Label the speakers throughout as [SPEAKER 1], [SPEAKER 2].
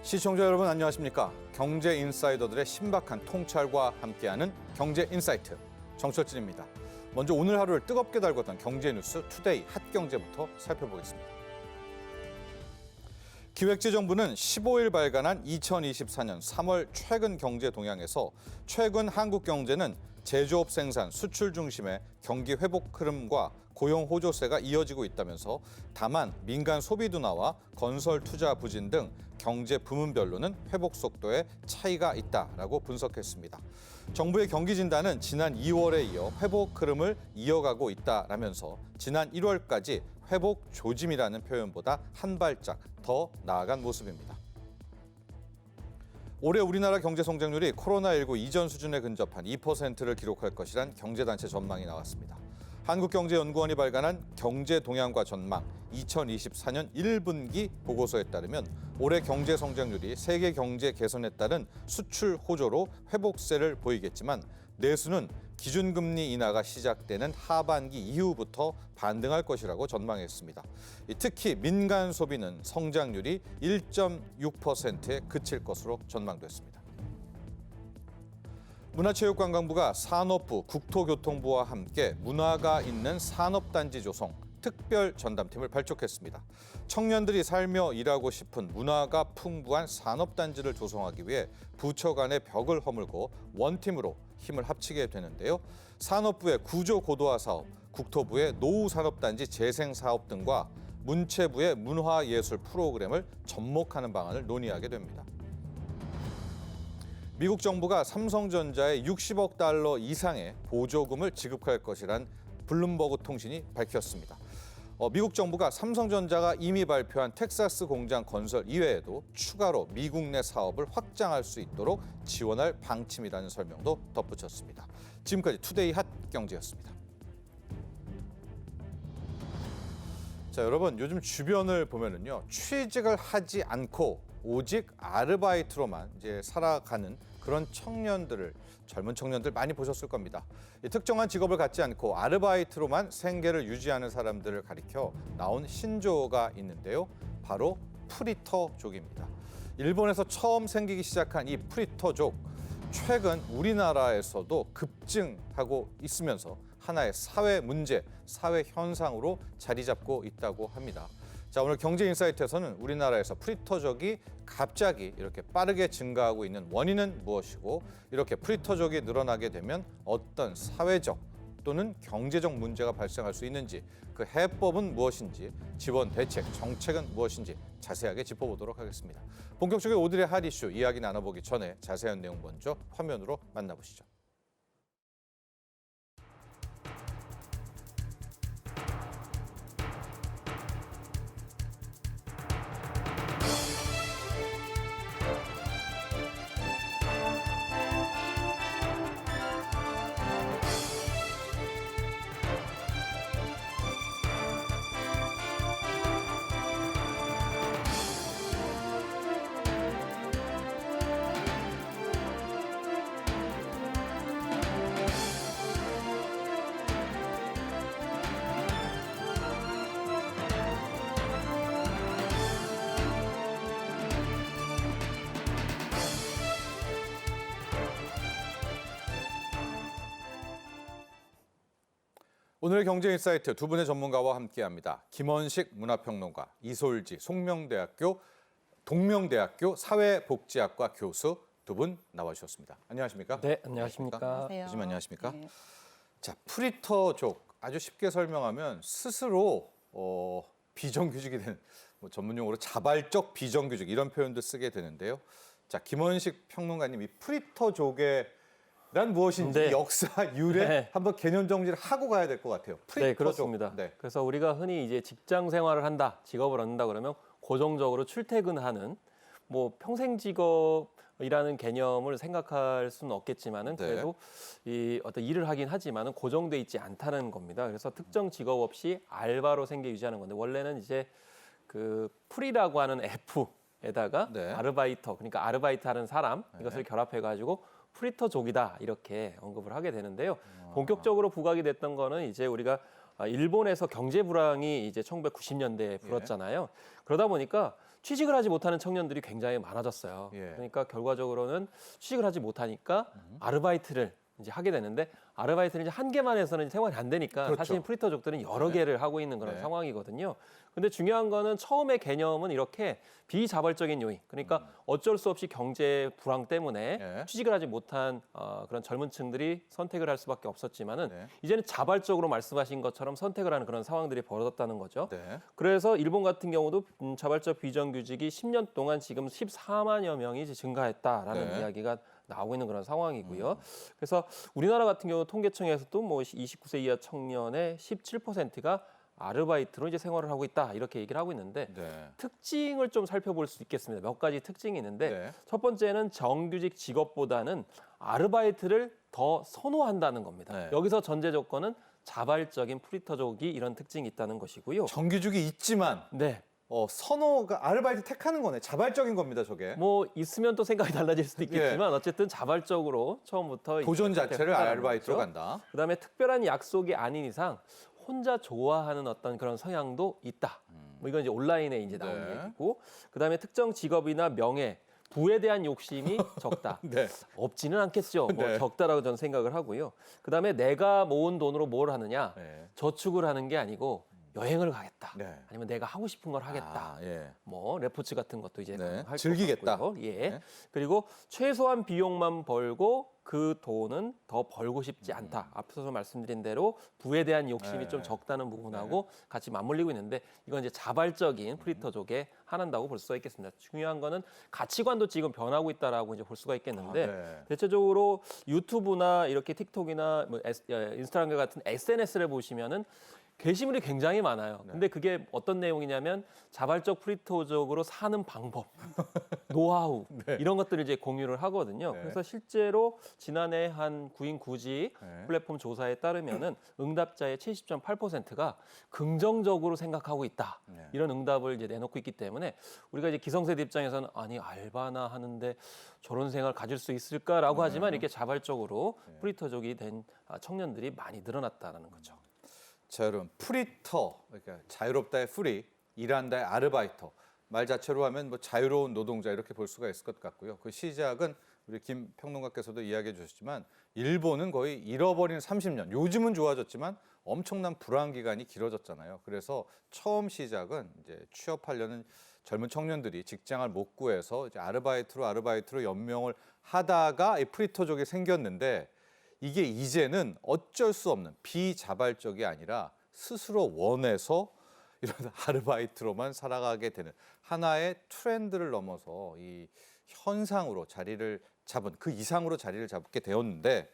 [SPEAKER 1] 시청자 여러분 안녕하십니까? 경제 인사이더들의 신박한 통찰과 함께하는 경제 인사이트 정철진입니다. 먼저 오늘 하루를 뜨겁게 달궜던 경제 뉴스 투데이 핫경제부터 살펴보겠습니다. 기획재정부는 15일 발간한 2024년 3월 최근 경제 동향에서 최근 한국 경제는 제조업 생산, 수출 중심의 경기 회복 흐름과 고용 호조세가 이어지고 있다면서 다만 민간 소비 둔화와 건설 투자 부진 등 경제 부문별로는 회복 속도에 차이가 있다라고 분석했습니다. 정부의 경기 진단은 지난 2월에 이어 회복 흐름을 이어가고 있다라면서 지난 1월까지 회복 조짐이라는 표현보다 한 발짝 더 나아간 모습입니다. 올해 우리나라 경제 성장률이 코로나19 이전 수준에 근접한 2%를 기록할 것이란 경제단체 전망이 나왔습니다. 한국경제연구원이 발간한 경제 동향과 전망 2024년 1분기 보고서에 따르면 올해 경제 성장률이 세계 경제 개선에 따른 수출 호조로 회복세를 보이겠지만 내수는 기준금리 인하가 시작되는 하반기 이후부터 반등할 것이라고 전망했습니다. 특히 민간 소비는 성장률이 1.6%에 그칠 것으로 전망됐습니다. 문화체육관광부가 산업부, 국토교통부와 함께 문화가 있는 산업단지 조성 특별 전담팀을 발족했습니다. 청년들이 살며 일하고 싶은 문화가 풍부한 산업단지를 조성하기 위해 부처 간의 벽을 허물고 원팀으로 힘을 합치게 되는데요. 산업부의 구조고도화 사업, 국토부의 노후산업단지 재생사업 등과 문체부의 문화예술 프로그램을 접목하는 방안을 논의하게 됩니다. 미국 정부가 삼성전자에 60억 달러 이상의 보조금을 지급할 것이란 블룸버그 통신이 밝혔습니다. 미국 정부가 삼성전자가 이미 발표한 텍사스 공장 건설 이외에도 추가로 미국 내 사업을 확장할 수 있도록 지원할 방침이라는 설명도 덧붙였습니다. 지금까지 투데이 핫 경제였습니다. 자, 여러분 요즘 주변을 보면은요 취직을 하지 않고 오직 아르바이트로만 이제 살아가는 그런 청년들을 젊은 청년들 많이 보셨을 겁니다. 특정한 직업을 갖지 않고 아르바이트로만 생계를 유지하는 사람들을 가리켜 나온 신조어가 있는데요. 바로 프리터족입니다. 일본에서 처음 생기기 시작한 이 프리터족, 최근 우리나라에서도 급증하고 있으면서 하나의 사회 문제, 사회 현상으로 자리 잡고 있다고 합니다. 자, 오늘 경제인사이트에서는 우리나라에서 프리터족이 갑자기 이렇게 빠르게 증가하고 있는 원인은 무엇이고 이렇게 프리터족이 늘어나게 되면 어떤 사회적 또는 경제적 문제가 발생할 수 있는지 그 해법은 무엇인지 지원 대책, 정책은 무엇인지 자세하게 짚어보도록 하겠습니다. 본격적인 오늘의 핫 이슈 이야기 나눠보기 전에 자세한 내용 먼저 화면으로 만나보시죠. 오늘의 경제인사이트 두 분의 전문가와 함께합니다. 김원식 문화평론가, 이솔지 동명대학교 사회복지학과 교수 두 분 나와주셨습니다. 안녕하십니까?
[SPEAKER 2] 네, 안녕하십니까?
[SPEAKER 3] 안녕하세요.
[SPEAKER 1] 교수님 안녕하십니까?
[SPEAKER 3] 네.
[SPEAKER 1] 자, 프리터족 아주 쉽게 설명하면 스스로 비정규직이 된 전문 용어로 자발적 비정규직 이런 표현도 쓰게 되는데요. 자, 김원식 평론가님 이 프리터족의 란 무엇인지
[SPEAKER 2] 네.
[SPEAKER 1] 역사 유래
[SPEAKER 2] 네.
[SPEAKER 1] 한번 개념 정리를 하고 가야 될 것 같아요.
[SPEAKER 2] 네, 그렇습니다.
[SPEAKER 1] 네.
[SPEAKER 2] 그래서 우리가 흔히 이제 직장 생활을 한다, 직업을 얻는다 그러면 고정적으로 출퇴근하는 뭐 평생 직업이라는 개념을 생각할 수는 없겠지만은
[SPEAKER 1] 네.
[SPEAKER 2] 그래도 이 어떤 일을 하긴 하지만은 고정돼 있지 않다는 겁니다. 그래서 특정 직업 없이 알바로 생계 유지하는 건데 원래는 이제 그 풀이라고 하는 F에다가
[SPEAKER 1] 네.
[SPEAKER 2] 아르바이터, 그러니까 아르바이트 하는 사람 이것을
[SPEAKER 1] 네.
[SPEAKER 2] 결합해 가지고 프리터족이다 이렇게 언급을 하게 되는데요. 본격적으로 부각이 됐던 거는 이제 우리가 일본에서 경제 불황이 이제 1990년대에 불었잖아요. 그러다 보니까 취직을 하지 못하는 청년들이 굉장히 많아졌어요.
[SPEAKER 1] 예.
[SPEAKER 2] 그러니까 결과적으로는 취직을 하지 못하니까 아르바이트를 이제 하게 되는데 아르바이트는 이제 한 개만 해서는 생활이 안 되니까
[SPEAKER 1] 그렇죠.
[SPEAKER 2] 사실 프리터족들은 여러 개를 하고 있는 그런
[SPEAKER 1] 네.
[SPEAKER 2] 상황이거든요. 근데 중요한 거는 처음에 개념은 이렇게 비자발적인 요인, 그러니까 어쩔 수 없이 경제 불황 때문에
[SPEAKER 1] 네.
[SPEAKER 2] 취직을 하지 못한 그런 젊은 층들이 선택을 할 수밖에 없었지만은
[SPEAKER 1] 네.
[SPEAKER 2] 이제는 자발적으로 말씀하신 것처럼 선택을 하는 그런 상황들이 벌어졌다는 거죠.
[SPEAKER 1] 네.
[SPEAKER 2] 그래서 일본 같은 경우도 자발적 비정규직이 10년 동안 지금 14만여 명이 이제 증가했다라는
[SPEAKER 1] 네.
[SPEAKER 2] 이야기가 나오고 있는 그런 상황이고요. 그래서 우리나라 같은 경우 통계청에서도 뭐 29세 이하 청년의 17%가 아르바이트로 이제 생활을 하고 있다 이렇게 얘기를 하고 있는데
[SPEAKER 1] 네.
[SPEAKER 2] 특징을 좀 살펴볼 수 있겠습니다. 몇 가지 특징이 있는데
[SPEAKER 1] 네.
[SPEAKER 2] 첫 번째는 정규직 직업보다는 아르바이트를 더 선호한다는 겁니다.
[SPEAKER 1] 네.
[SPEAKER 2] 여기서 전제 조건은 자발적인 프리터족이 이런 특징이 있다는 것이고요.
[SPEAKER 1] 정규직이 있지만
[SPEAKER 2] 네,
[SPEAKER 1] 선호가 아르바이트 택하는 거네. 자발적인 겁니다, 저게.
[SPEAKER 2] 뭐 있으면 또 생각이 달라질 수도 있겠지만 어쨌든 자발적으로 처음부터
[SPEAKER 1] 도전
[SPEAKER 2] 이렇게
[SPEAKER 1] 자체를
[SPEAKER 2] 선택했다는
[SPEAKER 1] 아르바이트로
[SPEAKER 2] 거죠.
[SPEAKER 1] 간다.
[SPEAKER 2] 그다음에 특별한 약속이 아닌 이상 혼자 좋아하는 어떤 그런 성향도 있다. 뭐 이건 이제 온라인에 이제 나온
[SPEAKER 1] 네.
[SPEAKER 2] 얘기고, 그다음에 특정 직업이나 명예, 부에 대한 욕심이 적다.
[SPEAKER 1] 네.
[SPEAKER 2] 없지는 않겠죠. 뭐
[SPEAKER 1] 네.
[SPEAKER 2] 적다라고 저는 생각을 하고요. 그다음에 내가 모은 돈으로 뭘 하느냐?
[SPEAKER 1] 네.
[SPEAKER 2] 저축을 하는 게 아니고 여행을 가겠다.
[SPEAKER 1] 네.
[SPEAKER 2] 아니면 내가 하고 싶은 걸 하겠다.
[SPEAKER 1] 아, 예.
[SPEAKER 2] 뭐 레포츠 같은 것도 이제
[SPEAKER 1] 네.
[SPEAKER 2] 할
[SPEAKER 1] 즐기겠다.
[SPEAKER 2] 것 같고요. 예.
[SPEAKER 1] 네.
[SPEAKER 2] 그리고 최소한 비용만 벌고 그 돈은 더 벌고 싶지 않다. 앞서서 말씀드린 대로 부에 대한 욕심이
[SPEAKER 1] 네.
[SPEAKER 2] 좀 적다는 부분하고 같이 맞물리고 있는데 이건 이제 자발적인 프리터족에 한한다고 볼 수가 있겠습니다. 중요한 거는 가치관도 지금 변하고 있다라고 이제 볼 수가 있겠는데
[SPEAKER 1] 네.
[SPEAKER 2] 대체적으로 유튜브나 이렇게 틱톡이나 뭐 인스타그램 같은 SNS를 보시면은 게시물이 굉장히 많아요. 근데 그게 어떤 내용이냐면 자발적 프리터족으로 사는 방법, 노하우 이런 것들을 이제 공유를 하거든요.
[SPEAKER 1] 네.
[SPEAKER 2] 그래서 실제로 지난해 한 구인 구직
[SPEAKER 1] 네.
[SPEAKER 2] 플랫폼 조사에 따르면은 응답자의 70.8%가 긍정적으로 생각하고 있다.
[SPEAKER 1] 네.
[SPEAKER 2] 이런 응답을 이제 내놓고 있기 때문에 우리가 이제 기성세대 입장에서는 아니 알바나 하는데 저런 생활 가질 수 있을까라고 하지만 이렇게 자발적으로 프리터족이 된 청년들이 많이 늘어났다는 거죠.
[SPEAKER 1] 자, 여러분, 프리터, 그러니까 자유롭다의 프리, 일한다의 아르바이터. 말 자체로 하면 뭐 자유로운 노동자 이렇게 볼 수가 있을 것 같고요. 그 시작은 우리 김 평론가께서도 이야기해 주셨지만 일본은 거의 잃어버린 30년. 요즘은 좋아졌지만 엄청난 불황 기간이 길어졌잖아요. 그래서 처음 시작은 이제 취업하려는 젊은 청년들이 직장을 못 구해서 이제 아르바이트로 연명을 하다가 이 프리터족이 생겼는데 이게 이제는 어쩔 수 없는 비자발적이 아니라 스스로 원해서 이런 아르바이트로만 살아가게 되는 하나의 트렌드를 넘어서 이 현상으로 자리를 잡은 그 이상으로 자리를 잡게 되었는데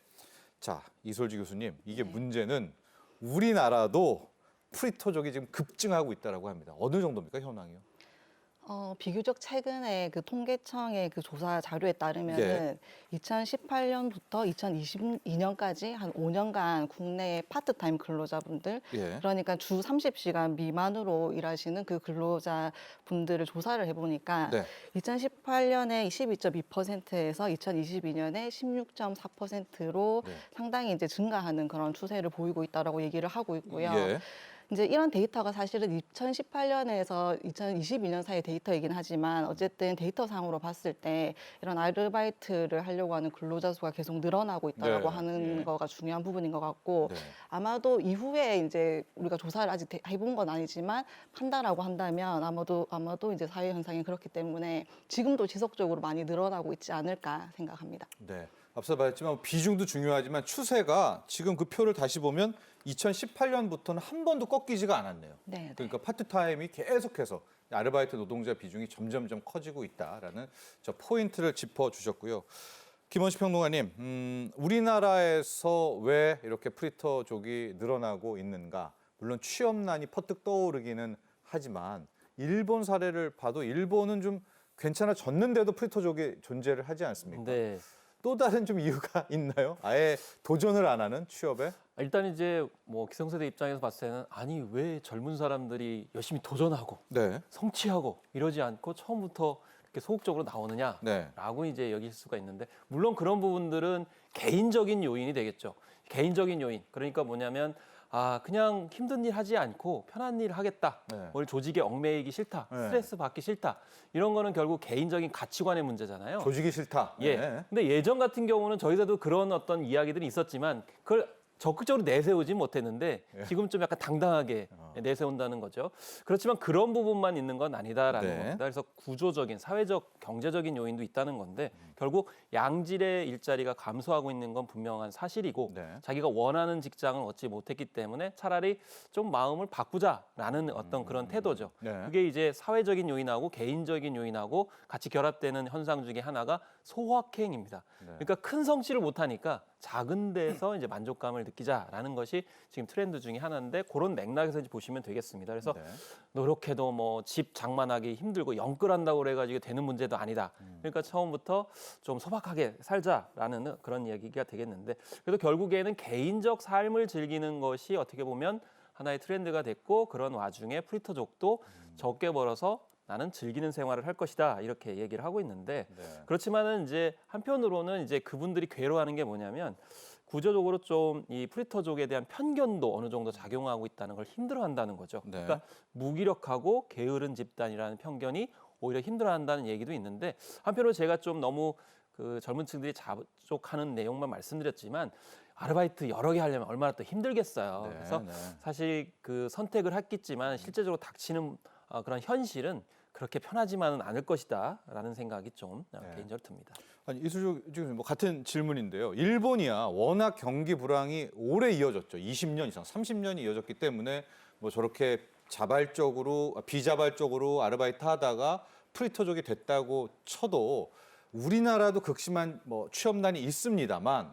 [SPEAKER 1] 자, 이솔지 교수님, 이게 문제는 우리나라도 프리터족이 지금 급증하고 있다라고 합니다. 어느 정도입니까, 현황이요?
[SPEAKER 3] 비교적 최근에 그 통계청의 그 조사 자료에 따르면은 2018년부터 2022년까지 한 5년간 국내 파트타임 근로자분들,
[SPEAKER 1] 예.
[SPEAKER 3] 그러니까 주 30시간 미만으로 일하시는 그 근로자분들을 조사를 해보니까
[SPEAKER 1] 네.
[SPEAKER 3] 2018년에 12.2%에서 2022년에 16.4%로
[SPEAKER 1] 네.
[SPEAKER 3] 상당히 이제 증가하는 그런 추세를 보이고 있다라고 얘기를 하고 있고요.
[SPEAKER 1] 예.
[SPEAKER 3] 이제 이런 데이터가 사실은 2018년에서 2022년 사이 데이터이긴 하지만 어쨌든 데이터상으로 봤을 때 이런 아르바이트를 하려고 하는 근로자 수가 계속 늘어나고 있다라고
[SPEAKER 1] 네,
[SPEAKER 3] 하는
[SPEAKER 1] 예.
[SPEAKER 3] 거가 중요한 부분인 것 같고
[SPEAKER 1] 네.
[SPEAKER 3] 아마도 이후에 이제 우리가 조사를 아직 해본 건 아니지만 한다라고 한다면 아마도 이제 사회 현상이 그렇기 때문에 지금도 지속적으로 많이 늘어나고 있지 않을까 생각합니다.
[SPEAKER 1] 네. 앞서 말했지만 비중도 중요하지만 추세가 지금 그 표를 다시 보면 2018년부터는 한 번도 꺾이지가 않았네요.
[SPEAKER 3] 네.
[SPEAKER 1] 그러니까 파트타임이 계속해서 아르바이트 노동자 비중이 점점점 커지고 있다라는 저 포인트를 짚어주셨고요. 김원식 평론가님, 우리나라에서 왜 이렇게 프리터족이 늘어나고 있는가? 물론 취업난이 퍼뜩 떠오르기는 하지만 일본 사례를 봐도 일본은 좀 괜찮아졌는데도 프리터족이 존재를 하지 않습니까?
[SPEAKER 2] 네.
[SPEAKER 1] 또 다른 좀 이유가 있나요? 아예 도전을 안 하는 취업에?
[SPEAKER 2] 일단 이제 뭐 기성세대 입장에서 봤을 때는 아니 왜 젊은 사람들이 열심히 도전하고
[SPEAKER 1] 네.
[SPEAKER 2] 성취하고 이러지 않고 처음부터 이렇게 소극적으로 나오느냐라고
[SPEAKER 1] 네.
[SPEAKER 2] 이제 여길 수가 있는데 물론 그런 부분들은 개인적인 요인이 되겠죠. 개인적인 요인. 그러니까 뭐냐면 그냥 힘든 일 하지 않고 편한 일 하겠다.
[SPEAKER 1] 네.
[SPEAKER 2] 오늘 조직에 얽매이기 싫다.
[SPEAKER 1] 네.
[SPEAKER 2] 스트레스 받기 싫다. 이런 거는 결국 개인적인 가치관의 문제잖아요.
[SPEAKER 1] 조직이 싫다.
[SPEAKER 2] 예.
[SPEAKER 1] 네.
[SPEAKER 2] 근데 예전 같은 경우는 저희들도 그런 어떤 이야기들이 있었지만 그걸 적극적으로 내세우지 못했는데
[SPEAKER 1] 예.
[SPEAKER 2] 지금 좀 약간 당당하게 내세운다는 거죠. 그렇지만 그런 부분만 있는 건 아니다라는
[SPEAKER 1] 네.
[SPEAKER 2] 겁니다. 그래서 구조적인 사회적 경제적인 요인도 있다는 건데 결국 양질의 일자리가 감소하고 있는 건 분명한 사실이고
[SPEAKER 1] 네.
[SPEAKER 2] 자기가 원하는 직장을 얻지 못했기 때문에 차라리 좀 마음을 바꾸자라는 어떤 그런 태도죠.
[SPEAKER 1] 네.
[SPEAKER 2] 그게 이제 사회적인 요인하고 개인적인 요인하고 같이 결합되는 현상 중에 하나가 소확행입니다. 그러니까 큰 성취를 못하니까 작은 데서 이제 만족감을 느끼자라는 것이 지금 트렌드 중에 하나인데 그런 맥락에서 이제 보시면 되겠습니다. 그래서
[SPEAKER 1] 네.
[SPEAKER 2] 노력해도 뭐 집 장만하기 힘들고 영끌한다고 그래가지고 되는 문제도 아니다. 그러니까 처음부터 좀 소박하게 살자라는 그런 이야기가 되겠는데 그래도 결국에는 개인적 삶을 즐기는 것이 어떻게 보면 하나의 트렌드가 됐고 그런 와중에 프리터족도 적게 벌어서 나는 즐기는 생활을 할 것이다 이렇게 얘기를 하고 있는데
[SPEAKER 1] 네.
[SPEAKER 2] 그렇지만은 이제 한편으로는 이제 그분들이 괴로워하는 게 뭐냐면 구조적으로 좀 이 프리터족에 대한 편견도 어느 정도 작용하고 있다는 걸 힘들어한다는 거죠.
[SPEAKER 1] 네.
[SPEAKER 2] 그러니까 무기력하고 게으른 집단이라는 편견이 오히려 힘들어한다는 얘기도 있는데 한편으로 제가 좀 너무 그 젊은층들이 자족하는 내용만 말씀드렸지만 아르바이트 여러 개 하려면 얼마나 또 힘들겠어요.
[SPEAKER 1] 네,
[SPEAKER 2] 그래서
[SPEAKER 1] 네.
[SPEAKER 2] 사실 그 선택을 했겠지만 실제적으로 닥치는 그런 현실은 그렇게 편하지만은 않을 것이다라는 생각이 좀 개인적으로 듭니다.
[SPEAKER 1] 아니 이수주 지금 뭐 같은 질문인데요. 일본이야 워낙 경기 불황이 오래 이어졌죠. 20년 이상, 30년이 이어졌기 때문에 뭐 저렇게 비자발적으로 아르바이트 하다가 프리터족이 됐다고 쳐도 우리나라도 극심한 뭐 취업난이 있습니다만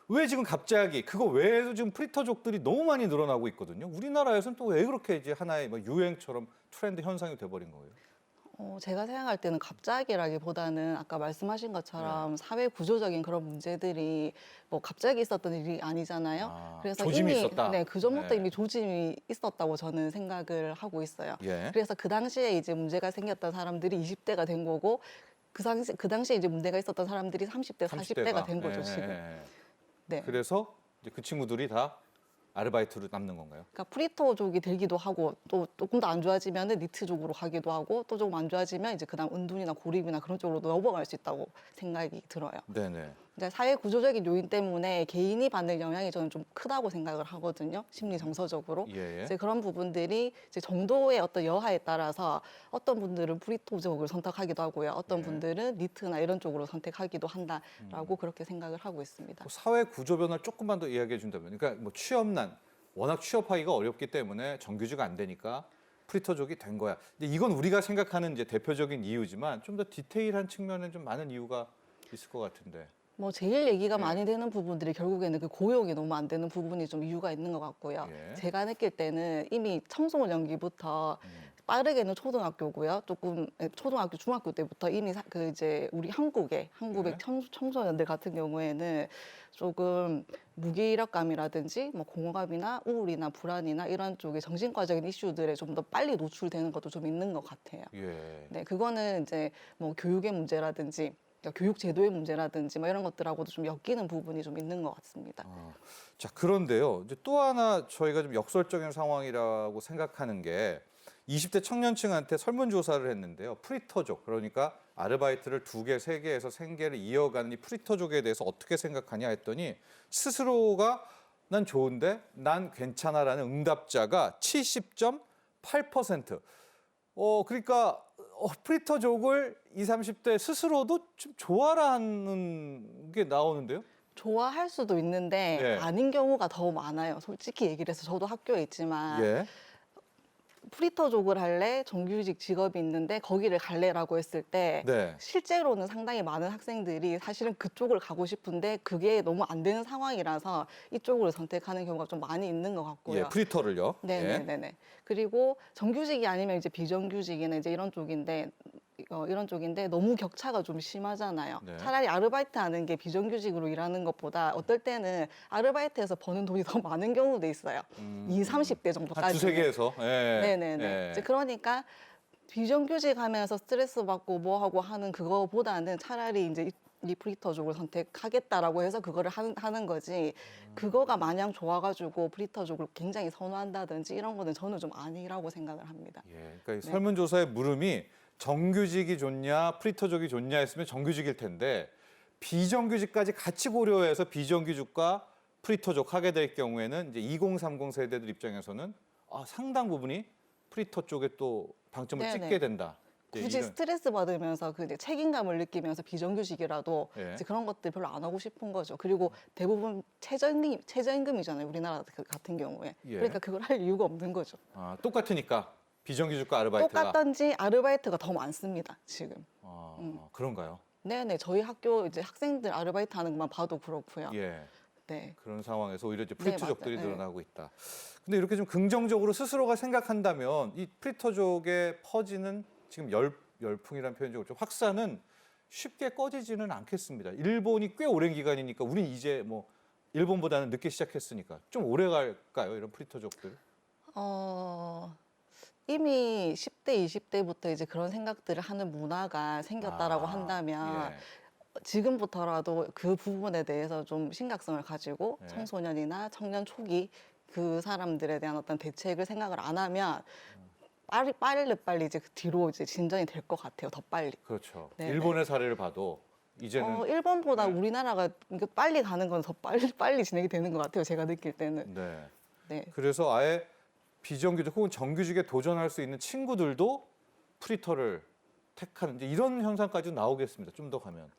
[SPEAKER 1] 왜 지금 갑자기 그거 외에도 지금 프리터족들이 너무 많이 늘어나고 있거든요. 우리나라에서는 또 왜 그렇게 이제 하나의 뭐 유행처럼 트렌드 현상이 돼버린 거예요?
[SPEAKER 3] 제가 생각할 때는 갑자기라기보다는 아까 말씀하신 것처럼 사회 구조적인 그런 문제들이 뭐 갑자기 있었던 일이 아니잖아요. 그래서
[SPEAKER 1] 조짐이
[SPEAKER 3] 이미
[SPEAKER 1] 있었다.
[SPEAKER 3] 네, 그 전부터
[SPEAKER 1] 네.
[SPEAKER 3] 이미 조짐이 있었다고 저는 생각을 하고 있어요.
[SPEAKER 1] 예.
[SPEAKER 3] 그래서 그 당시에 이제 문제가 생겼던 사람들이 20대가 된 거고 그 당시에 이제 문제가 있었던 사람들이 30대, 40대가 된 거죠, 지금. 네.
[SPEAKER 1] 그래서 이제 그 친구들이 다 아르바이트로 남는 건가요?
[SPEAKER 3] 그러니까 프리터족이 되기도 하고 또 조금 더 안 좋아지면은 니트족으로 가기도 하고 또 조금 안 좋아지면 이제 그다음 은둔이나 고립이나 그런 쪽으로 넘어갈 수 있다고 생각이 들어요.
[SPEAKER 1] 네네.
[SPEAKER 3] 이제 사회 구조적인 요인 때문에 개인이 받는 영향이 저는 좀 크다고 생각을 하거든요. 심리 정서적으로.
[SPEAKER 1] 예.
[SPEAKER 3] 이제 그런 부분들이 이제 정도의 어떤 여하에 따라서 어떤 분들은 프리토족을 선택하기도 하고요. 어떤 분들은 니트나 이런 쪽으로 선택하기도 한다라고 그렇게 생각을 하고 있습니다.
[SPEAKER 1] 사회 구조 변화를 조금만 더 이야기해 준다면, 그러니까 뭐 취업난, 워낙 취업하기가 어렵기 때문에 정규직가 안 되니까 프리터족이 된 거야. 근데 이건 우리가 생각하는 이제 대표적인 이유지만 좀 더 디테일한 측면은 좀 많은 이유가 있을 것 같은데.
[SPEAKER 3] 뭐 제일 얘기가 많이 되는 부분들이 결국에는 그 고용이 너무 안 되는 부분이 좀 이유가 있는 것 같고요.
[SPEAKER 1] 예.
[SPEAKER 3] 제가 느낄 때는 이미 청소년기부터 빠르게는 초등학교고요. 조금 초등학교, 중학교 때부터 이미 그 이제 우리 한국의
[SPEAKER 1] 네.
[SPEAKER 3] 청소년들 같은 경우에는 조금 무기력감이라든지 뭐 공허감이나 우울이나 불안이나 이런 쪽의 정신과적인 이슈들에 좀 더 빨리 노출되는 것도 좀 있는 것 같아요.
[SPEAKER 1] 예.
[SPEAKER 3] 네, 그거는 이제 뭐 교육의 문제라든지 교육 제도의 문제라든지 뭐 이런 것들하고도 좀 엮이는 부분이 좀 있는 것 같습니다.
[SPEAKER 1] 자, 그런데요. 이제 또 하나 저희가 좀 역설적인 상황이라고 생각하는 게 20대 청년층한테 설문조사를 했는데요. 프리터족, 그러니까 아르바이트를 2개, 3개에서 생계를 이어가는 이 프리터족에 대해서 어떻게 생각하냐 했더니 스스로가 난 좋은데 난 괜찮아라는 응답자가 70.8%. 그러니까 프리터족을 20, 30대 스스로도 좀 좋아라는 게 나오는데요.
[SPEAKER 3] 좋아할 수도 있는데
[SPEAKER 1] 예.
[SPEAKER 3] 아닌 경우가 더 많아요. 솔직히 얘기를 해서 저도 학교에 있지만
[SPEAKER 1] 예.
[SPEAKER 3] 프리터족을 할래? 정규직 직업이 있는데 거기를 갈래라고 했을 때
[SPEAKER 1] 네.
[SPEAKER 3] 실제로는 상당히 많은 학생들이 사실은 그쪽을 가고 싶은데 그게 너무 안 되는 상황이라서 이쪽을 선택하는 경우가 좀 많이 있는 것 같고요.
[SPEAKER 1] 예, 프리터를요.
[SPEAKER 3] 네네네. 그리고 정규직이 아니면 이제 비정규직이나 이제 이런 쪽인데 너무 격차가 좀 심하잖아요.
[SPEAKER 1] 네.
[SPEAKER 3] 차라리 아르바이트 하는 게 비정규직으로 일하는 것보다 어떨 때는 아르바이트에서 버는 돈이 더 많은 경우도 있어요. 20, 30대
[SPEAKER 1] 한
[SPEAKER 3] 정도까지.
[SPEAKER 1] 두세 개에서. 예.
[SPEAKER 3] 네네네.
[SPEAKER 1] 예.
[SPEAKER 3] 이제 그러니까 비정규직 하면서 스트레스 받고 뭐 하고 하는 그거보다는 차라리 이제 프리터족을 선택하겠다라고 해서 그거를 하는 거지. 그거가 마냥 좋아가지고 프리터족을 굉장히 선호한다든지 이런 거는 저는 좀 아니라고 생각을 합니다.
[SPEAKER 1] 예, 그러니까 이 설문조사의 물음이 정규직이 좋냐 프리터족이 좋냐 했으면 정규직일 텐데 비정규직까지 같이 고려해서 비정규직과 프리터족 하게 될 경우에는 이제 2030 세대들 입장에서는 상당 부분이 프리터 쪽에 또 방점을
[SPEAKER 3] 네네.
[SPEAKER 1] 찍게 된다. 예,
[SPEAKER 3] 굳이
[SPEAKER 1] 이런-
[SPEAKER 3] 스트레스 받으면서 그 이제 책임감을 느끼면서 비정규직이라도
[SPEAKER 1] 예.
[SPEAKER 3] 이제 그런 것들 별로 안 하고 싶은 거죠. 그리고 대부분 최저임금이잖아요. 우리나라 같은 경우에.
[SPEAKER 1] 예.
[SPEAKER 3] 그러니까 그걸 할 이유가 없는 거죠.
[SPEAKER 1] 똑같으니까 비정규직과 아르바이트가
[SPEAKER 3] 똑같던지 아르바이트가 더 많습니다. 지금.
[SPEAKER 1] 그런가요?
[SPEAKER 3] 네네. 저희 학교 이제 학생들 아르바이트 하는 것만 봐도 그렇고요.
[SPEAKER 1] 예.
[SPEAKER 3] 네.
[SPEAKER 1] 그런 상황에서 오히려 이제
[SPEAKER 3] 네,
[SPEAKER 1] 프리터족들이
[SPEAKER 3] 맞아요.
[SPEAKER 1] 늘어나고 있다. 근데 이렇게 좀 긍정적으로 스스로가 생각한다면 이 프리터족의 퍼지는 지금 열풍이라는 표현이 좀 확산은 쉽게 꺼지지는 않겠습니다. 일본이 꽤 오랜 기간이니까 우린 이제 뭐 일본보다는 늦게 시작했으니까 좀 오래 갈까요? 이런 프리터족들?
[SPEAKER 3] 이미 10대, 20대부터 이제 그런 생각들을 하는 문화가 생겼다라고 한다면
[SPEAKER 1] 예.
[SPEAKER 3] 지금부터라도 그 부분에 대해서 좀 심각성을 가지고
[SPEAKER 1] 네.
[SPEAKER 3] 청소년이나 청년 초기 그 사람들에 대한 어떤 대책을 생각을 안 하면 빨리 이제 그 뒤로 이제 진전이 될 것 같아요. 더 빨리.
[SPEAKER 1] 그렇죠.
[SPEAKER 3] 네네.
[SPEAKER 1] 일본의 사례를 봐도 이제는
[SPEAKER 3] 일본보다
[SPEAKER 1] 네.
[SPEAKER 3] 우리나라가 이게 빨리 가는 건 더 빨리 진행이 되는 것 같아요. 제가 느낄 때는.
[SPEAKER 1] 네.
[SPEAKER 3] 네.
[SPEAKER 1] 그래서 아예 비정규직 혹은 정규직에 도전할 수 있는 친구들도 프리터를 택하는 이제 이런 현상까지 나오겠습니다. 좀 더 가면.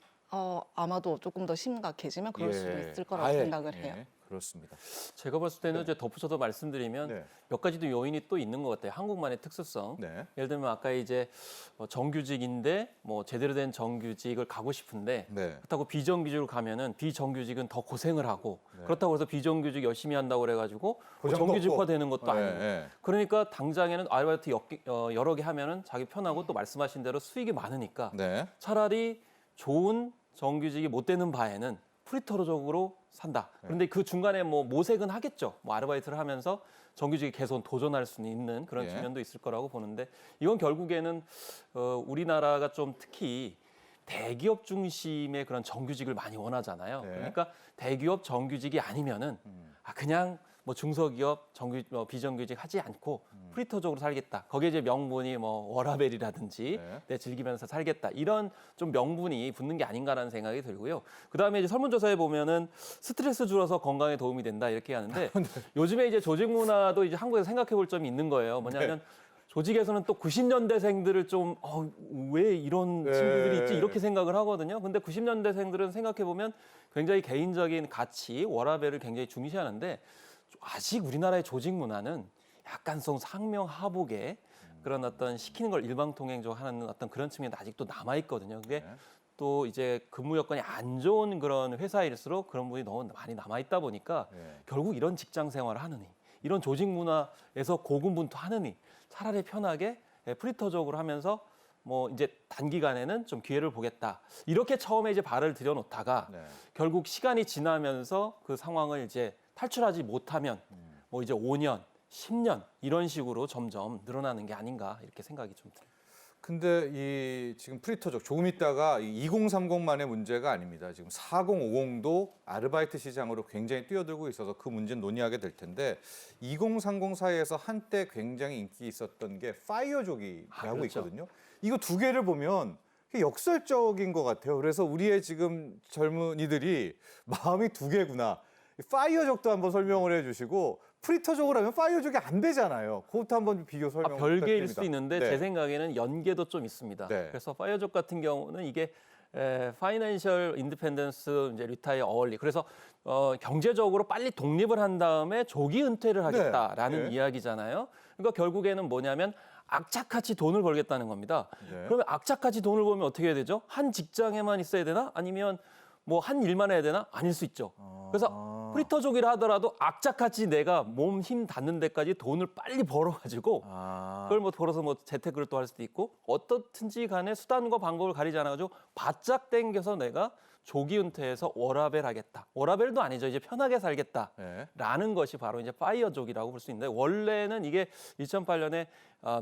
[SPEAKER 3] 아마도 조금 더 심각해지면 그럴 수도
[SPEAKER 1] 예.
[SPEAKER 3] 있을 거라고
[SPEAKER 1] 아예,
[SPEAKER 3] 생각을
[SPEAKER 1] 예,
[SPEAKER 3] 해요.
[SPEAKER 1] 그렇습니다.
[SPEAKER 2] 제가 봤을 때는 이제 덧붙여서 말씀드리면
[SPEAKER 1] 네.
[SPEAKER 2] 몇 가지 도 요인이 또 있는 것 같아요. 한국만의 특수성.
[SPEAKER 1] 네.
[SPEAKER 2] 예를 들면 아까 이제 정규직인데 뭐 제대로 된 정규직을 가고 싶은데
[SPEAKER 1] 네.
[SPEAKER 2] 그렇다고 비정규직으로 가면은 비정규직은 더 고생을 하고
[SPEAKER 1] 네.
[SPEAKER 2] 그렇다고 해서 비정규직 열심히 한다고 그래가지고 뭐
[SPEAKER 1] 보장도
[SPEAKER 2] 정규직화되는 것도
[SPEAKER 1] 예,
[SPEAKER 2] 아니고
[SPEAKER 1] 예.
[SPEAKER 2] 그러니까 당장에는 아르바이트 여러 개 하면은 자기 편하고 또 말씀하신 대로 수익이 많으니까
[SPEAKER 1] 네.
[SPEAKER 2] 차라리 좋은 정규직이 못 되는 바에는 프리터족으로 산다. 그런데 그 중간에 뭐 모색은 하겠죠. 뭐 아르바이트를 하면서 정규직에 계속 도전할 수 있는 그런
[SPEAKER 1] 예.
[SPEAKER 2] 측면도 있을 거라고 보는데 이건 결국에는 우리나라가 좀 특히 대기업 중심의 그런 정규직을 많이 원하잖아요.
[SPEAKER 1] 네.
[SPEAKER 2] 그러니까 대기업 정규직이 아니면은 그냥 뭐 중소기업 비정규직 하지 않고 프리터적으로 살겠다. 거기에 이제 명분이 뭐 워라밸이라든지
[SPEAKER 1] 네.
[SPEAKER 2] 내 즐기면서 살겠다. 이런 좀 명분이 붙는 게 아닌가라는 생각이 들고요. 그다음에 이제 설문조사에 보면은 스트레스 줄어서 건강에 도움이 된다 이렇게 하는데 요즘에 이제 조직 문화도 이제 한국에서 생각해 볼 점이 있는 거예요. 뭐냐면 조직에서는 또 90년대생들을 좀 왜 이런
[SPEAKER 1] 네.
[SPEAKER 2] 친구들이 있지 이렇게 생각을 하거든요. 근데 90년대생들은 생각해 보면 굉장히 개인적인 가치, 워라밸을 굉장히 중시하는데 아직 우리나라의 조직 문화는 약간성 상명하복의 그런 어떤 시키는 걸 일방통행적으로 하는 어떤 그런 측면이 아직도 남아 있거든요. 그게
[SPEAKER 1] 네.
[SPEAKER 2] 또 이제 근무 여건이 안 좋은 그런 회사일수록 그런 부분이 너무 많이 남아 있다 보니까
[SPEAKER 1] 네.
[SPEAKER 2] 결국 이런 직장 생활을 하느니 이런 조직 문화에서 고군분투하느니 차라리 편하게 프리터적으로 하면서 뭐 이제 단기간에는 좀 기회를 보겠다. 이렇게 처음에 이제 발을 들여놓다가
[SPEAKER 1] 네.
[SPEAKER 2] 결국 시간이 지나면서 그 상황을 이제 탈출하지 못하면 뭐 이제 5년, 10년 이런 식으로 점점 늘어나는 게 아닌가 이렇게 생각이 좀 들어요.
[SPEAKER 1] 근데 이 지금 프리터족 조금 있다가 2030만의 문제가 아닙니다. 지금 4050도 아르바이트 시장으로 굉장히 뛰어들고 있어서 그 문제는 논의하게 될 텐데 2030 사이에서 한때 굉장히 인기 있었던 게 파이어족이라고
[SPEAKER 2] 그렇죠.
[SPEAKER 1] 있거든요. 이거 두 개를 보면 역설적인 것 같아요. 그래서 우리의 지금 젊은이들이 마음이 두 개구나. 파이어족도 한번 설명을 해주시고 프리터족을 하면 파이어족이 안 되잖아요. 그것도 한번 비교 설명
[SPEAKER 2] 별개일
[SPEAKER 1] 부탁드립니다.
[SPEAKER 2] 수도 있는데
[SPEAKER 1] 네.
[SPEAKER 2] 제 생각에는 연계도 좀 있습니다.
[SPEAKER 1] 네.
[SPEAKER 2] 그래서 파이어족 같은 경우는 이게 파이낸셜 인디펜던스 이제 리타이어 어얼리 그래서 경제적으로 빨리 독립을 한 다음에 조기 은퇴를 하겠다라는
[SPEAKER 1] 네.
[SPEAKER 2] 이야기잖아요. 그러니까 결국에는 뭐냐면 악착같이 돈을 벌겠다는 겁니다.
[SPEAKER 1] 네.
[SPEAKER 2] 그러면 악착같이 돈을 벌면 어떻게 해야 되죠? 한 직장에만 있어야 되나? 아니면 뭐 한 일만 해야 되나? 아닐 수 있죠. 그래서 프리터족이라 하더라도 악착같이 내가 몸 힘 닿는 데까지 돈을 빨리 벌어가지고 그걸 뭐 벌어서 뭐 재테크를 또 할 수도 있고 어떻든지 간에 수단과 방법을 가리지 않아가지고 바짝 당겨서 내가 조기 은퇴해서 워라밸 하겠다. 워라밸도 아니죠. 이제 편하게 살겠다라는
[SPEAKER 1] 네.
[SPEAKER 2] 것이 바로 이제 파이어족이라고 볼 수 있는데 원래는 이게 2008년에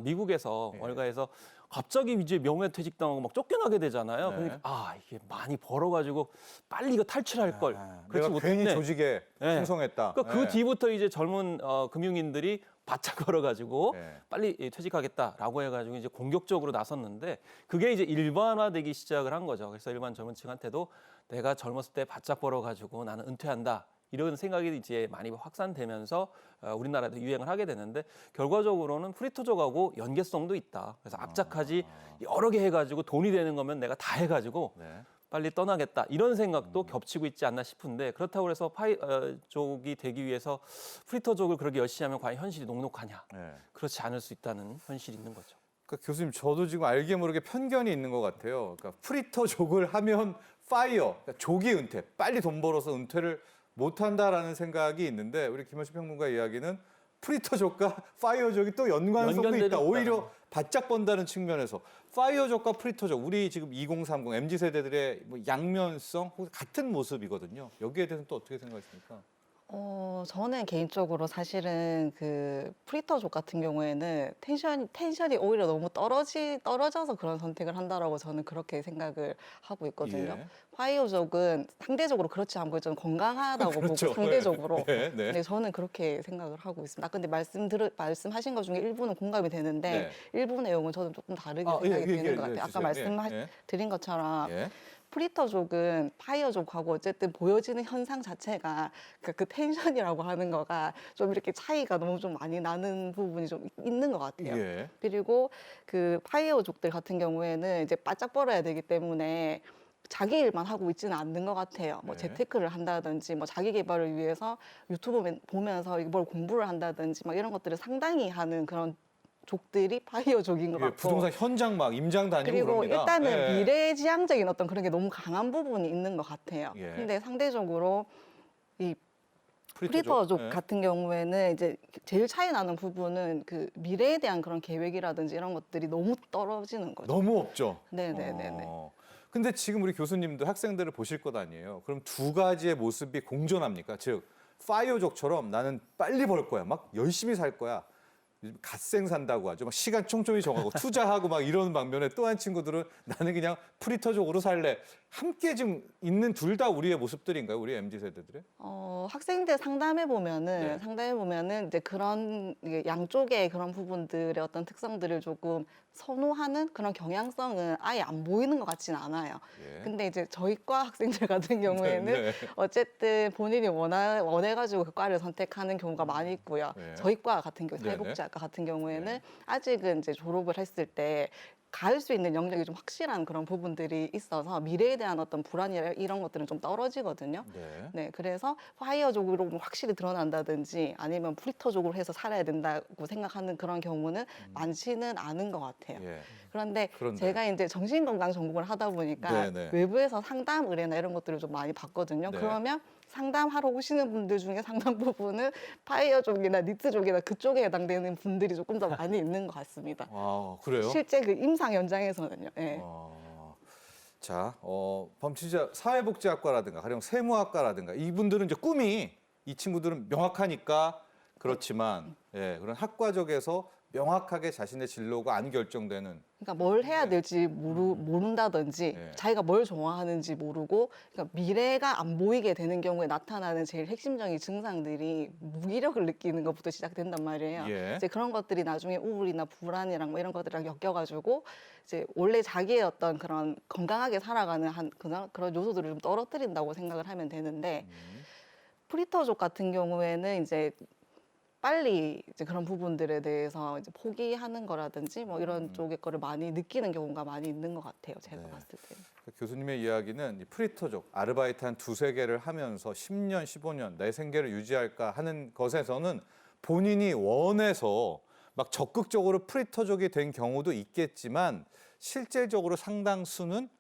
[SPEAKER 2] 미국에서
[SPEAKER 1] 네.
[SPEAKER 2] 월가에서 갑자기 이제 명예퇴직당하고 막 쫓겨나게 되잖아요.
[SPEAKER 1] 네.
[SPEAKER 2] 그러니까 아 이게 많이 벌어가지고 빨리 이거 탈출할 걸. 그렇지
[SPEAKER 1] 내가 괜히
[SPEAKER 2] 못했네.
[SPEAKER 1] 조직에
[SPEAKER 2] 네.
[SPEAKER 1] 충성했다.
[SPEAKER 2] 그러니까 그 뒤부터 이제 젊은 금융인들이 바짝 걸어가지고
[SPEAKER 1] 네.
[SPEAKER 2] 빨리 퇴직하겠다라고 해가지고 이제 공격적으로 나섰는데 그게 이제 일반화되기 시작을 한 거죠. 그래서 일반 젊은 층한테도 내가 젊었을 때 바짝 벌어가지고 나는 은퇴한다. 이런 생각이 이제 많이 확산되면서 우리나라에도 유행을 하게 되는데 결과적으로는 프리토족하고 연계성도 있다. 그래서 악착하지 여러 개 해가지고 돈이 되는 거면 내가 다 해가지고
[SPEAKER 1] 네.
[SPEAKER 2] 빨리 떠나겠다 이런 생각도 겹치고 있지 않나 싶은데 그렇다고 해서 파이족이 되기 위해서 프리터족을 그렇게 열심히 하면 과연 현실이 녹록하냐?
[SPEAKER 1] 네.
[SPEAKER 2] 그렇지 않을 수 있다는 현실이 있는 거죠.
[SPEAKER 1] 그러니까 교수님 저도 지금 알게 모르게 편견이 있는 것 같아요. 그러니까 프리터족을 하면 파이어, 그러니까 조기 은퇴, 빨리 돈 벌어서 은퇴를 못한다라는 생각이 있는데 우리 김현식 평론가 이야기는 프리터족과 파이어족이 또 연관성도
[SPEAKER 2] 연관되는
[SPEAKER 1] 있다. 오히려
[SPEAKER 2] 있다는
[SPEAKER 1] 바짝 번다는 측면에서 파이어족과 프리터족 우리 지금 2030 MZ 세대들의 뭐 양면성 혹은 같은 모습이거든요. 여기에 대해서는 또 어떻게 생각하십니까?
[SPEAKER 3] 저는 개인적으로 사실은 그 프리터족 같은 경우에는 텐션이 오히려 너무 떨어져서 그런 선택을 한다라고 저는 그렇게 생각을 하고 있거든요.
[SPEAKER 1] 예.
[SPEAKER 3] 파이어족은 상대적으로 그렇지 않고 좀 건강하다고
[SPEAKER 1] 그렇죠.
[SPEAKER 3] 보고 상대적으로.
[SPEAKER 1] 네, 네.
[SPEAKER 3] 네, 저는 그렇게 생각을 하고 있습니다. 근데 말씀하신 것 중에 일부는 공감이 되는데
[SPEAKER 1] 네.
[SPEAKER 3] 일부 내용은 저는 조금 다르게
[SPEAKER 1] 아,
[SPEAKER 3] 생각이
[SPEAKER 1] 예,
[SPEAKER 3] 되는
[SPEAKER 1] 예,
[SPEAKER 3] 것
[SPEAKER 1] 예,
[SPEAKER 3] 같아요.
[SPEAKER 1] 주세요.
[SPEAKER 3] 아까
[SPEAKER 1] 예,
[SPEAKER 3] 말씀드린 것처럼
[SPEAKER 1] 예.
[SPEAKER 3] 프리터족은 파이어족하고 어쨌든 보여지는 현상 자체가 그 텐션이라고 하는 거가 좀 이렇게 차이가 너무 좀 많이 나는 부분이 좀 있는 것 같아요.
[SPEAKER 1] 예.
[SPEAKER 3] 그리고 그 파이어족들 같은 경우에는 이제 바짝 벌어야 되기 때문에 자기 일만 하고 있지는 않는 것 같아요. 뭐
[SPEAKER 1] 네.
[SPEAKER 3] 재테크를 한다든지 뭐 자기 개발을 위해서 유튜브 보면서 뭘 공부를 한다든지 막 이런 것들을 상당히 하는 그런 족들이 파이어족인 것
[SPEAKER 1] 예,
[SPEAKER 3] 같고
[SPEAKER 1] 부동산 현장 막 임장 다니고
[SPEAKER 3] 그리고
[SPEAKER 1] 그럽니다.
[SPEAKER 3] 일단은
[SPEAKER 1] 예.
[SPEAKER 3] 미래지향적인 어떤 그런 게 너무 강한 부분이 있는 것 같아요.
[SPEAKER 1] 예.
[SPEAKER 3] 근데 상대적으로 이
[SPEAKER 1] 프리터족.
[SPEAKER 3] 프리터족
[SPEAKER 1] 예.
[SPEAKER 3] 같은 경우에는 이제 제일 차이 나는 부분은 그 미래에 대한 그런 계획이라든지 이런 것들이 너무 떨어지는 거죠.
[SPEAKER 1] 너무 없죠.
[SPEAKER 3] 네네네네.
[SPEAKER 1] 근데 지금 우리 교수님도 학생들을 보실 것 아니에요. 그럼 두 가지의 모습이 공존합니까? 즉 파이어족처럼 나는 빨리 벌 거야, 막 열심히 살 거야. 요즘 갓생 산다고 하죠. 막 시간 촘촘히 정하고 투자하고 막 이러는 방면에 또 한 친구들은 나는 그냥 프리터족으로 살래. 함께 지금 있는 둘 다 우리의 모습들인가요? 우리 MZ 세대들의?
[SPEAKER 3] 학생들 상담해
[SPEAKER 1] 네.
[SPEAKER 3] 보면은 이제 그런 이게 양쪽의 그런 부분들의 어떤 특성들을 조금 선호하는 그런 경향성은 아예 안 보이는 것 같지는 않아요.
[SPEAKER 1] 예.
[SPEAKER 3] 근데 이제 저희 과 학생들 같은 경우에는
[SPEAKER 1] 네, 네.
[SPEAKER 3] 어쨌든 본인이 원해가지고 그 과를 선택하는 경우가 많이 있고요.
[SPEAKER 1] 네.
[SPEAKER 3] 저희 과 같은 경우,
[SPEAKER 1] 네, 네.
[SPEAKER 3] 사회복지학과 같은 경우에는
[SPEAKER 1] 네.
[SPEAKER 3] 아직은 이제 졸업을 했을 때 갈 수 있는 영역이 좀 확실한 그런 부분들이 있어서 미래에 대한 어떤 불안이나 이런 것들은 좀 떨어지거든요.
[SPEAKER 1] 네.
[SPEAKER 3] 네, 그래서 파이어족으로 확실히 드러난다든지 아니면 프리터족으로 해서 살아야 된다고 생각하는 그런 경우는 많지는 않은 것 같아요.
[SPEAKER 1] 예.
[SPEAKER 3] 그런데
[SPEAKER 1] 그런데.
[SPEAKER 3] 제가 이제 정신건강 전공을 하다 보니까
[SPEAKER 1] 네네.
[SPEAKER 3] 외부에서 상담 의뢰나 이런 것들을 좀 많이 받거든요.
[SPEAKER 1] 네.
[SPEAKER 3] 그러면 상담하러 오시는 분들 중에 상당 부분은 파이어족이나 니트족이나 그쪽에 해당되는 분들이 조금 더 많이 있는 것 같습니다.
[SPEAKER 1] 아, 그래요?
[SPEAKER 3] 실제 그 임상 현장에서는요. 네.
[SPEAKER 1] 자, 그럼 진짜 사회복지학과라든가 가령 세무학과라든가 이분들은 이제 꿈이 이 친구들은 명확하니까 그렇지만 예, 그런 학과적에서 명확하게 자신의 진로가 안 결정되는
[SPEAKER 3] 그러니까 뭘 해야 될지 모른다든지
[SPEAKER 1] 네.
[SPEAKER 3] 자기가 뭘 좋아하는지 모르고 그러니까 미래가 안 보이게 되는 경우에 나타나는 제일 핵심적인 증상들이 무기력을 느끼는 것부터 시작된단 말이에요.
[SPEAKER 1] 예.
[SPEAKER 3] 이제 그런 것들이 나중에 우울이나 불안이랑 뭐 이런 것들이랑 엮여가지고 이제 원래 자기의 어떤 그런 건강하게 살아가는 그런 요소들을 좀 떨어뜨린다고 생각을 하면 되는데 프리터족 같은 경우에는 이제 빨리 이제 그런 부분들에 대해서 이제 포기하는 거라든지 뭐 이런 쪽의 거를 많이 느끼는 경우가 많이 있는 것 같아요. 제가
[SPEAKER 1] 네.
[SPEAKER 3] 봤을 때.
[SPEAKER 1] 교수님의 이야기는 이 프리터족 아르바이트 한 두세 개를 하면서 10년, 15년 내 생계를 유지할까 하는 것에서는 본인이 원해서 막 적극적으로 프리터족이 된 경우도 있겠지만 실질적으로 상당수는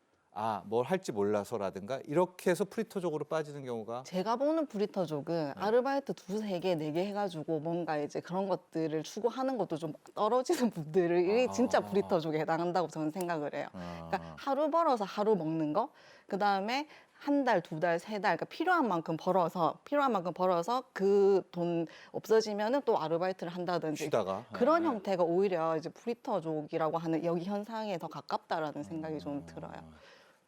[SPEAKER 1] 뭘 할지 몰라서라든가 이렇게 해서 프리터족으로 빠지는 경우가
[SPEAKER 3] 제가 보는 브리터족은 아르바이트 두세 개, 네 개 해가지고 뭔가 이제 그런 것들을 추구하는 것도 좀 떨어지는 분들이 진짜 브리터족에 해당한다고 저는 생각을 해요. 그러니까 하루 벌어서 하루 먹는 거, 그 다음에 한 달, 두 달, 세 달, 그러니까 필요한 만큼 벌어서 그 돈 없어지면은 또 아르바이트를 한다든지
[SPEAKER 1] 쉬다가
[SPEAKER 3] 그런
[SPEAKER 1] 네.
[SPEAKER 3] 형태가 오히려 이제 프리터족이라고 하는 여기 현상에 더 가깝다라는 생각이 좀 들어요.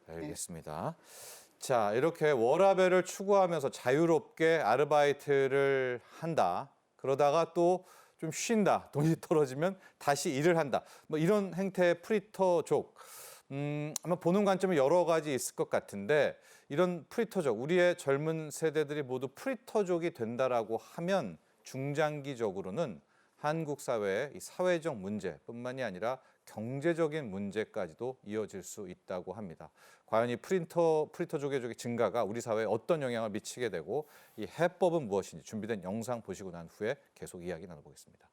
[SPEAKER 1] 알겠습니다. 자, 이렇게 워라밸을 추구하면서 자유롭게 아르바이트를 한다. 그러다가 또 좀 쉰다. 돈이 떨어지면 다시 일을 한다. 뭐 이런 행태의 프리터족. 아마 보는 관점이 여러 가지 있을 것 같은데 이런 프리터족, 우리의 젊은 세대들이 모두 프리터족이 된다라고 하면 중장기적으로는 한국 사회의 이 사회적 문제뿐만이 아니라 경제적인 문제까지도 이어질 수 있다고 합니다. 과연 이 프리터족의 증가가 우리 사회에 어떤 영향을 미치게 되고 이 해법은 무엇인지 준비된 영상 보시고 난 후에 계속 이야기 나눠보겠습니다.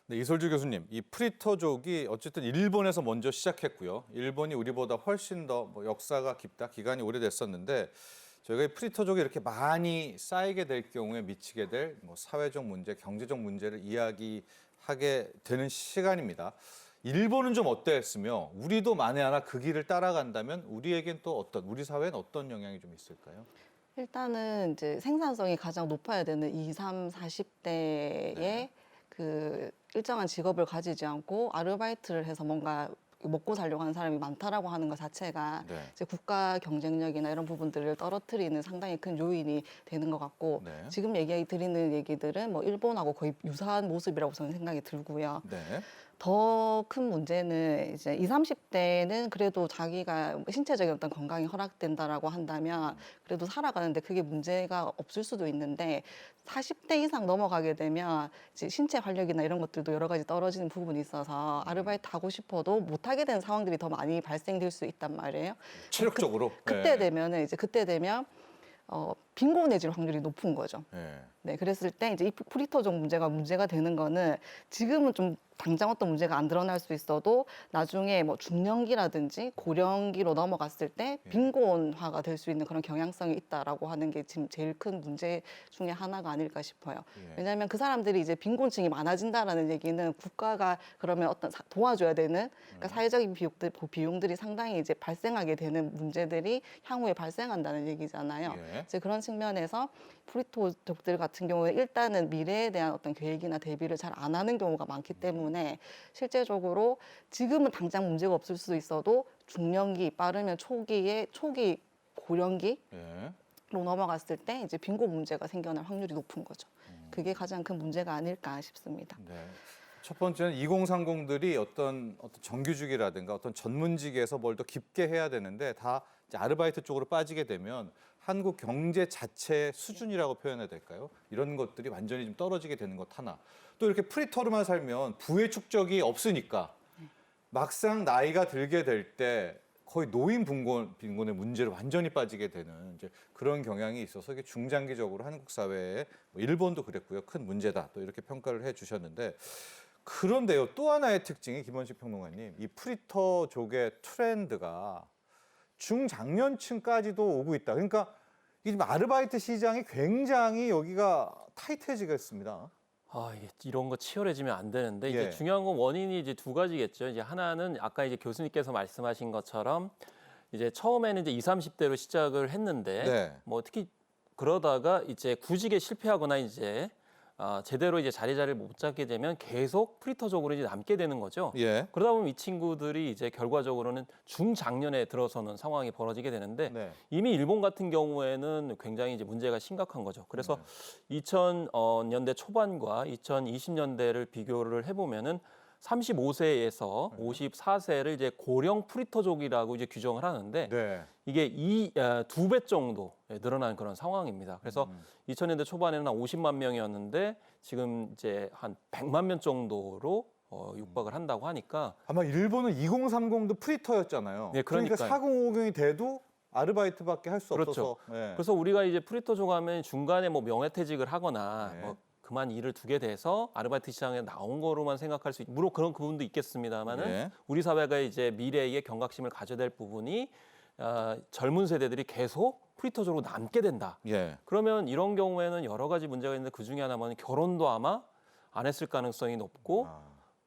[SPEAKER 1] 네, 이솔주 교수님, 이 프리터족이 어쨌든 일본에서 먼저 시작했고요. 일본이 우리보다 훨씬 더 역사가 깊다, 기간이 오래됐었는데 저희가 이 프리터족이 이렇게 많이 쌓이게 될 경우에 미치게 될 사회적 문제, 경제적 문제를 이야기하게 되는 시간입니다. 일본은 좀 어땠으며 우리도 만에 하나 그 길을 따라간다면 우리에겐 또 우리 사회엔 어떤 영향이 좀 있을까요?
[SPEAKER 3] 일단은 이제 생산성이 가장 높아야 되는 20, 30, 40대에
[SPEAKER 1] 네.
[SPEAKER 3] 그 일정한 직업을 가지지 않고 아르바이트를 해서 뭔가 먹고 살려고 하는 사람이 많다라고 하는 것 자체가
[SPEAKER 1] 네.
[SPEAKER 3] 이제 국가 경쟁력이나 이런 부분들을 떨어뜨리는 상당히 큰 요인이 되는 것 같고
[SPEAKER 1] 네.
[SPEAKER 3] 지금 드리는 얘기들은 뭐 일본하고 거의 유사한 모습이라고 저는 생각이 들고요.
[SPEAKER 1] 네.
[SPEAKER 3] 더 큰 문제는 이제 20, 30대는 그래도 자기가 신체적인 어떤 건강이 허락된다라고 한다면 그래도 살아가는데 그게 문제가 없을 수도 있는데 40대 이상 넘어가게 되면 이제 신체 활력이나 이런 것들도 여러 가지 떨어지는 부분이 있어서 아르바이트 하고 싶어도 못 하게 되는 상황들이 더 많이 발생될 수 있단 말이에요.
[SPEAKER 1] 체력적으로.
[SPEAKER 3] 그때 되면 빈곤해질 확률이 높은 거죠.
[SPEAKER 1] 네.
[SPEAKER 3] 네, 그랬을 때 이제 이 프리터족 문제가 되는 거는 지금은 좀 당장 어떤 문제가 안 드러날 수 있어도 나중에 뭐 중년기라든지 고령기로 넘어갔을 때 빈곤화가 될 수 있는 그런 경향성이 있다라고 하는 게 지금 제일 큰 문제 중에 하나가 아닐까 싶어요.
[SPEAKER 1] 예.
[SPEAKER 3] 왜냐하면 그 사람들이 이제 빈곤층이 많아진다라는 얘기는 국가가 그러면 어떤 도와줘야 되는 그러니까 사회적인 비용들이 상당히 이제 발생하게 되는 문제들이 향후에 발생한다는 얘기잖아요.
[SPEAKER 1] 예.
[SPEAKER 3] 이제 그런 측면에서 프리터족들 같은 경우에 일단은 미래에 대한 어떤 계획이나 대비를 잘 안 하는 경우가 많기 때문에 실제적으로 지금은 당장 문제가 없을 수도 있어도 중년기 빠르면 초기 고령기로
[SPEAKER 1] 예.
[SPEAKER 3] 넘어갔을 때 이제 빈곤 문제가 생겨날 확률이 높은 거죠. 그게 가장 큰 문제가 아닐까 싶습니다.
[SPEAKER 1] 네. 첫 번째는 2030들이 어떤 정규직이라든가 어떤 전문직에서 뭘 더 깊게 해야 되는데 다 이제 아르바이트 쪽으로 빠지게 되면 한국 경제 자체의 수준이라고 표현해야 될까요? 이런 것들이 완전히 좀 떨어지게 되는 것 하나. 또 이렇게 프리터로만 살면 부의 축적이 없으니까 막상 나이가 들게 될 때 거의 빈곤의 문제로 완전히 빠지게 되는 이제 그런 경향이 있어서 이게 중장기적으로 한국 사회에 일본도 그랬고요. 큰 문제다. 또 이렇게 평가를 해 주셨는데 그런데요. 또 하나의 특징이 김원식 평론가님, 이 프리터족의 트렌드가 중장년층까지도 오고 있다. 그러니까 이 아르바이트 시장이 굉장히 여기가 타이트해지겠습니다.
[SPEAKER 2] 이게 이런 거 치열해지면 안 되는데 이제
[SPEAKER 1] 예.
[SPEAKER 2] 중요한 건 원인이 이제 두 가지겠죠. 이제 하나는 아까 이제 교수님께서 말씀하신 것처럼 이제 처음에는 이제 20, 30대로 시작을 했는데
[SPEAKER 1] 네.
[SPEAKER 2] 뭐 특히 그러다가 이제 구직에 실패하거나 이제 제대로 이제 자리를 못 잡게 되면 계속 프리터족으로 이제 남게 되는 거죠.
[SPEAKER 1] 예.
[SPEAKER 2] 그러다 보면 이 친구들이 이제 결과적으로는 중장년에 들어서는 상황이 벌어지게 되는데
[SPEAKER 1] 네.
[SPEAKER 2] 이미 일본 같은 경우에는 굉장히 이제 문제가 심각한 거죠. 그래서 2000년대 초반과 2020년대를 비교를 해보면은 35세에서 54세를 이제 고령 프리터족이라고 이제 규정을 하는데
[SPEAKER 1] 네.
[SPEAKER 2] 이게 2배 정도 늘어난 그런 상황입니다. 그래서 2000년대 초반에는 한 50만 명이었는데 지금 이제 한 100만 명 정도로 육박을 한다고 하니까
[SPEAKER 1] 아마 일본은 2030도 프리터였잖아요.
[SPEAKER 2] 네,
[SPEAKER 1] 그러니까
[SPEAKER 2] 그러니까요.
[SPEAKER 1] 4050이 돼도 아르바이트밖에 할 수
[SPEAKER 2] 그렇죠.
[SPEAKER 1] 없어서. 네.
[SPEAKER 2] 그래서 우리가 이제 프리터족 하면 중간에 뭐 명예퇴직을 하거나
[SPEAKER 1] 네.
[SPEAKER 2] 뭐 그만 일을 두게 돼서 아르바이트 시장에 나온 거로만 생각할 수 물론 그런 부분도 있겠습니다만은
[SPEAKER 1] 네.
[SPEAKER 2] 우리 사회가 이제 미래의 경각심을 가져야 될 부분이 젊은 세대들이 계속 프리터족으로 남게 된다.
[SPEAKER 1] 예.
[SPEAKER 2] 그러면 이런 경우에는 여러 가지 문제가 있는데 그 중에 하나는 결혼도 아마 안 했을 가능성이 높고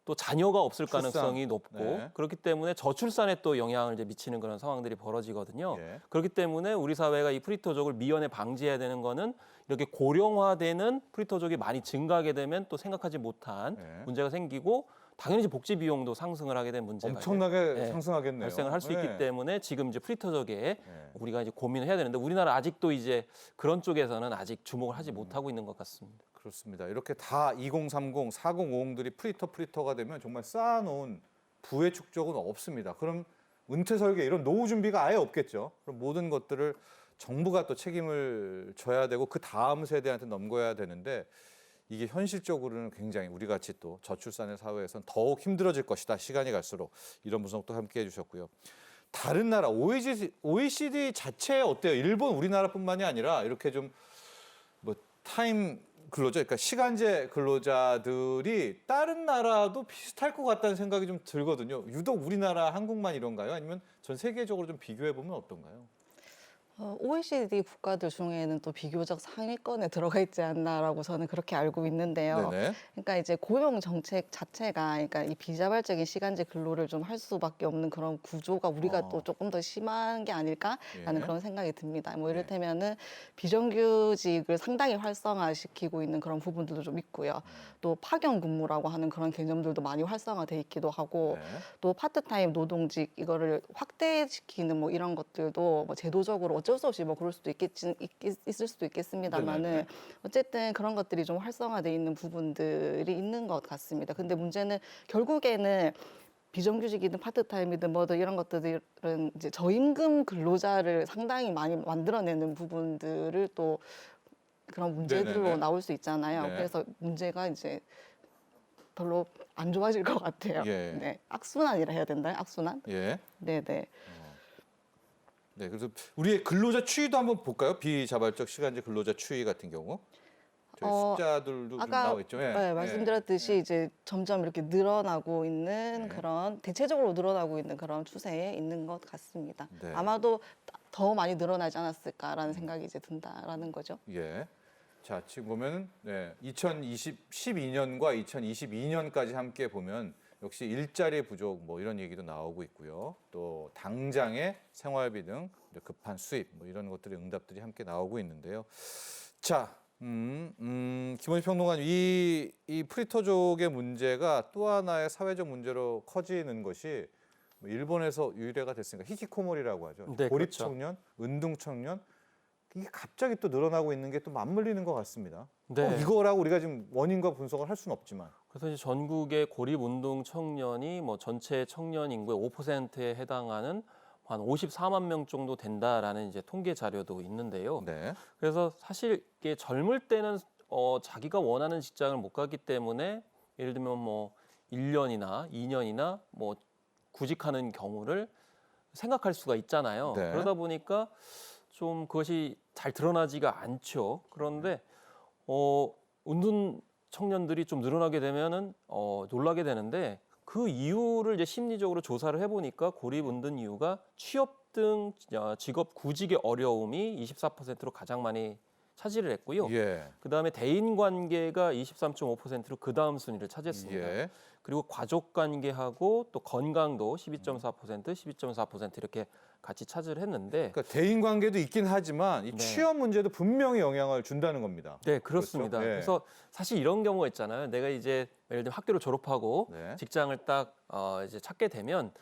[SPEAKER 2] 또 자녀가 없을
[SPEAKER 1] 출산.
[SPEAKER 2] 가능성이 높고
[SPEAKER 1] 네.
[SPEAKER 2] 그렇기 때문에 저출산에 또 영향을 이제 미치는 그런 상황들이 벌어지거든요.
[SPEAKER 1] 예.
[SPEAKER 2] 그렇기 때문에 우리 사회가 이 프리터족을 미연에 방지해야 되는 거는 이렇게 고령화되는 프리터족이 많이 증가하게 되면 또 생각하지 못한
[SPEAKER 1] 네.
[SPEAKER 2] 문제가 생기고 당연히 이제 복지 비용도 상승을 하게 된 문제가
[SPEAKER 1] 엄청나게
[SPEAKER 2] 네.
[SPEAKER 1] 상승하겠네요.
[SPEAKER 2] 발생을 할 수
[SPEAKER 1] 네.
[SPEAKER 2] 있기 때문에 지금 이제 프리터족에
[SPEAKER 1] 네.
[SPEAKER 2] 우리가 이제 고민을 해야 되는데 우리나라 아직도 이제 그런 쪽에서는 아직 주목을 하지 못하고 있는 것 같습니다.
[SPEAKER 1] 그렇습니다. 이렇게 다 2030, 4050들이 프리터가 되면 정말 쌓아놓은 부의 축적은 없습니다. 그럼 은퇴 설계 이런 노후 준비가 아예 없겠죠. 그럼 모든 것들을 정부가 또 책임을 져야 되고 그 다음 세대한테 넘겨야 되는데 이게 현실적으로는 굉장히 우리 같이 또 저출산의 사회에서는 더욱 힘들어질 것이다. 시간이 갈수록 이런 분석도 함께 해주셨고요. 다른 나라 OECD 자체 어때요? 일본, 우리나라뿐만이 아니라 이렇게 좀 뭐 타임 근로자, 그러니까 시간제 근로자들이 다른 나라도 비슷할 것 같다는 생각이 좀 들거든요. 유독 우리나라, 한국만 이런가요? 아니면 전 세계적으로 좀 비교해 보면 어떤가요?
[SPEAKER 3] OECD 국가들 중에는 또 비교적 상위권에 들어가 있지 않나라고 저는 그렇게 알고 있는데요.
[SPEAKER 1] 네네.
[SPEAKER 3] 그러니까 이제 고용 정책 자체가 그러니까 이 비자발적인 시간제 근로를 좀 할 수밖에 없는 그런 구조가 우리가 또 조금 더 심한 게 아닐까라는
[SPEAKER 1] 예.
[SPEAKER 3] 그런 생각이 듭니다. 뭐
[SPEAKER 1] 예.
[SPEAKER 3] 이를테면은 비정규직을 상당히 활성화시키고 있는 그런 부분들도 좀 있고요. 또 파견 근무라고 하는 그런 개념들도 많이 활성화돼 있기도 하고
[SPEAKER 1] 네.
[SPEAKER 3] 또 파트타임 노동직 이거를 확대시키는 뭐 이런 것들도 뭐 제도적으로 어쩔 수 없이 뭐 그럴 수도 있을 수도 있겠습니다만은
[SPEAKER 1] 네네네.
[SPEAKER 3] 어쨌든 그런 것들이 좀 활성화돼 있는 부분들이 있는 것 같습니다. 근데 문제는 결국에는 비정규직이든 파트타임이든 뭐든 이런 것들은 이제 저임금 근로자를 상당히 많이 만들어내는 부분들을 또 그런 문제들로
[SPEAKER 1] 네네네.
[SPEAKER 3] 나올 수 있잖아요.
[SPEAKER 1] 네.
[SPEAKER 3] 그래서 문제가 이제 별로 안 좋아질 것 같아요.
[SPEAKER 1] 예.
[SPEAKER 3] 네, 악순환이라 해야 된다요? 악순환?
[SPEAKER 1] 예.
[SPEAKER 3] 네, 네.
[SPEAKER 1] 네, 그래서 우리의 근로자 추이도 한번 볼까요? 비자발적 시간제 근로자 추이 같은 경우. 저희 숫자들도 좀
[SPEAKER 3] 아까
[SPEAKER 1] 나와 있죠. 예.
[SPEAKER 3] 네, 말씀드렸듯이 이제 점점 이렇게 늘어나고 있는
[SPEAKER 1] 네.
[SPEAKER 3] 그런 대체적으로 늘어나고 있는 그런 추세에 있는 것 같습니다.
[SPEAKER 1] 네.
[SPEAKER 3] 아마도 더 많이 늘어나지 않았을까라는 생각이 이제 든다라는 거죠.
[SPEAKER 1] 예. 자, 지금 보면은 네, 2012년과 2022년까지 함께 보면 역시 일자리 부족 뭐 이런 얘기도 나오고 있고요. 또 당장의 생활비 등 급한 수입 뭐 이런 것들의 응답들이 함께 나오고 있는데요. 자, 김원희 평론가님, 이 프리터족의 문제가 또 하나의 사회적 문제로 커지는 것이 뭐 일본에서 유래가 됐으니까 히키코모리라고 하죠.
[SPEAKER 2] 네,
[SPEAKER 1] 고립
[SPEAKER 2] 그렇죠.
[SPEAKER 1] 청년, 은둔 청년. 이게 갑자기 또 늘어나고 있는 게 또 맞물리는 것 같습니다.
[SPEAKER 2] 네.
[SPEAKER 1] 이거라고 우리가 지금 원인과 분석을 할 수는 없지만.
[SPEAKER 2] 그래서 이제 전국의 고립운동 청년이 뭐 전체 청년 인구의 5%에 해당하는 한 54만 명 정도 된다라는 이제 통계 자료도 있는데요.
[SPEAKER 1] 네.
[SPEAKER 2] 그래서 사실 이게 젊을 때는 자기가 원하는 직장을 못 가기 때문에 예를 들면 뭐 1년이나 2년이나 뭐 구직하는 경우를 생각할 수가 있잖아요.
[SPEAKER 1] 네.
[SPEAKER 2] 그러다 보니까 좀 그것이 잘 드러나지가 않죠. 그런데 은둔 청년들이 좀 늘어나게 되면은 놀라게 되는데 그 이유를 이제 심리적으로 조사를 해보니까 고립 은둔 이유가 취업 등 직업 구직의 어려움이 24%로 가장 많이 차지를 했고요.
[SPEAKER 1] 예.
[SPEAKER 2] 그다음에 대인 관계가 23.5%로 그 다음 순위를 차지했습니다.
[SPEAKER 1] 예.
[SPEAKER 2] 그리고 가족 관계하고 또 건강도 12.4%, 12.4% 이렇게 같이 차지를 했는데
[SPEAKER 1] 그러니까 대인 관계도 있긴 하지만 이
[SPEAKER 2] 네.
[SPEAKER 1] 취업 문제도 분명히 영향을 준다는 겁니다.
[SPEAKER 2] 네, 그렇습니다.
[SPEAKER 1] 그렇죠? 예.
[SPEAKER 2] 그래서 사실 이런 경우가 있잖아요. 내가 이제 예를 들면 학교를 졸업하고
[SPEAKER 1] 네.
[SPEAKER 2] 직장을 딱 이제 찾게 되면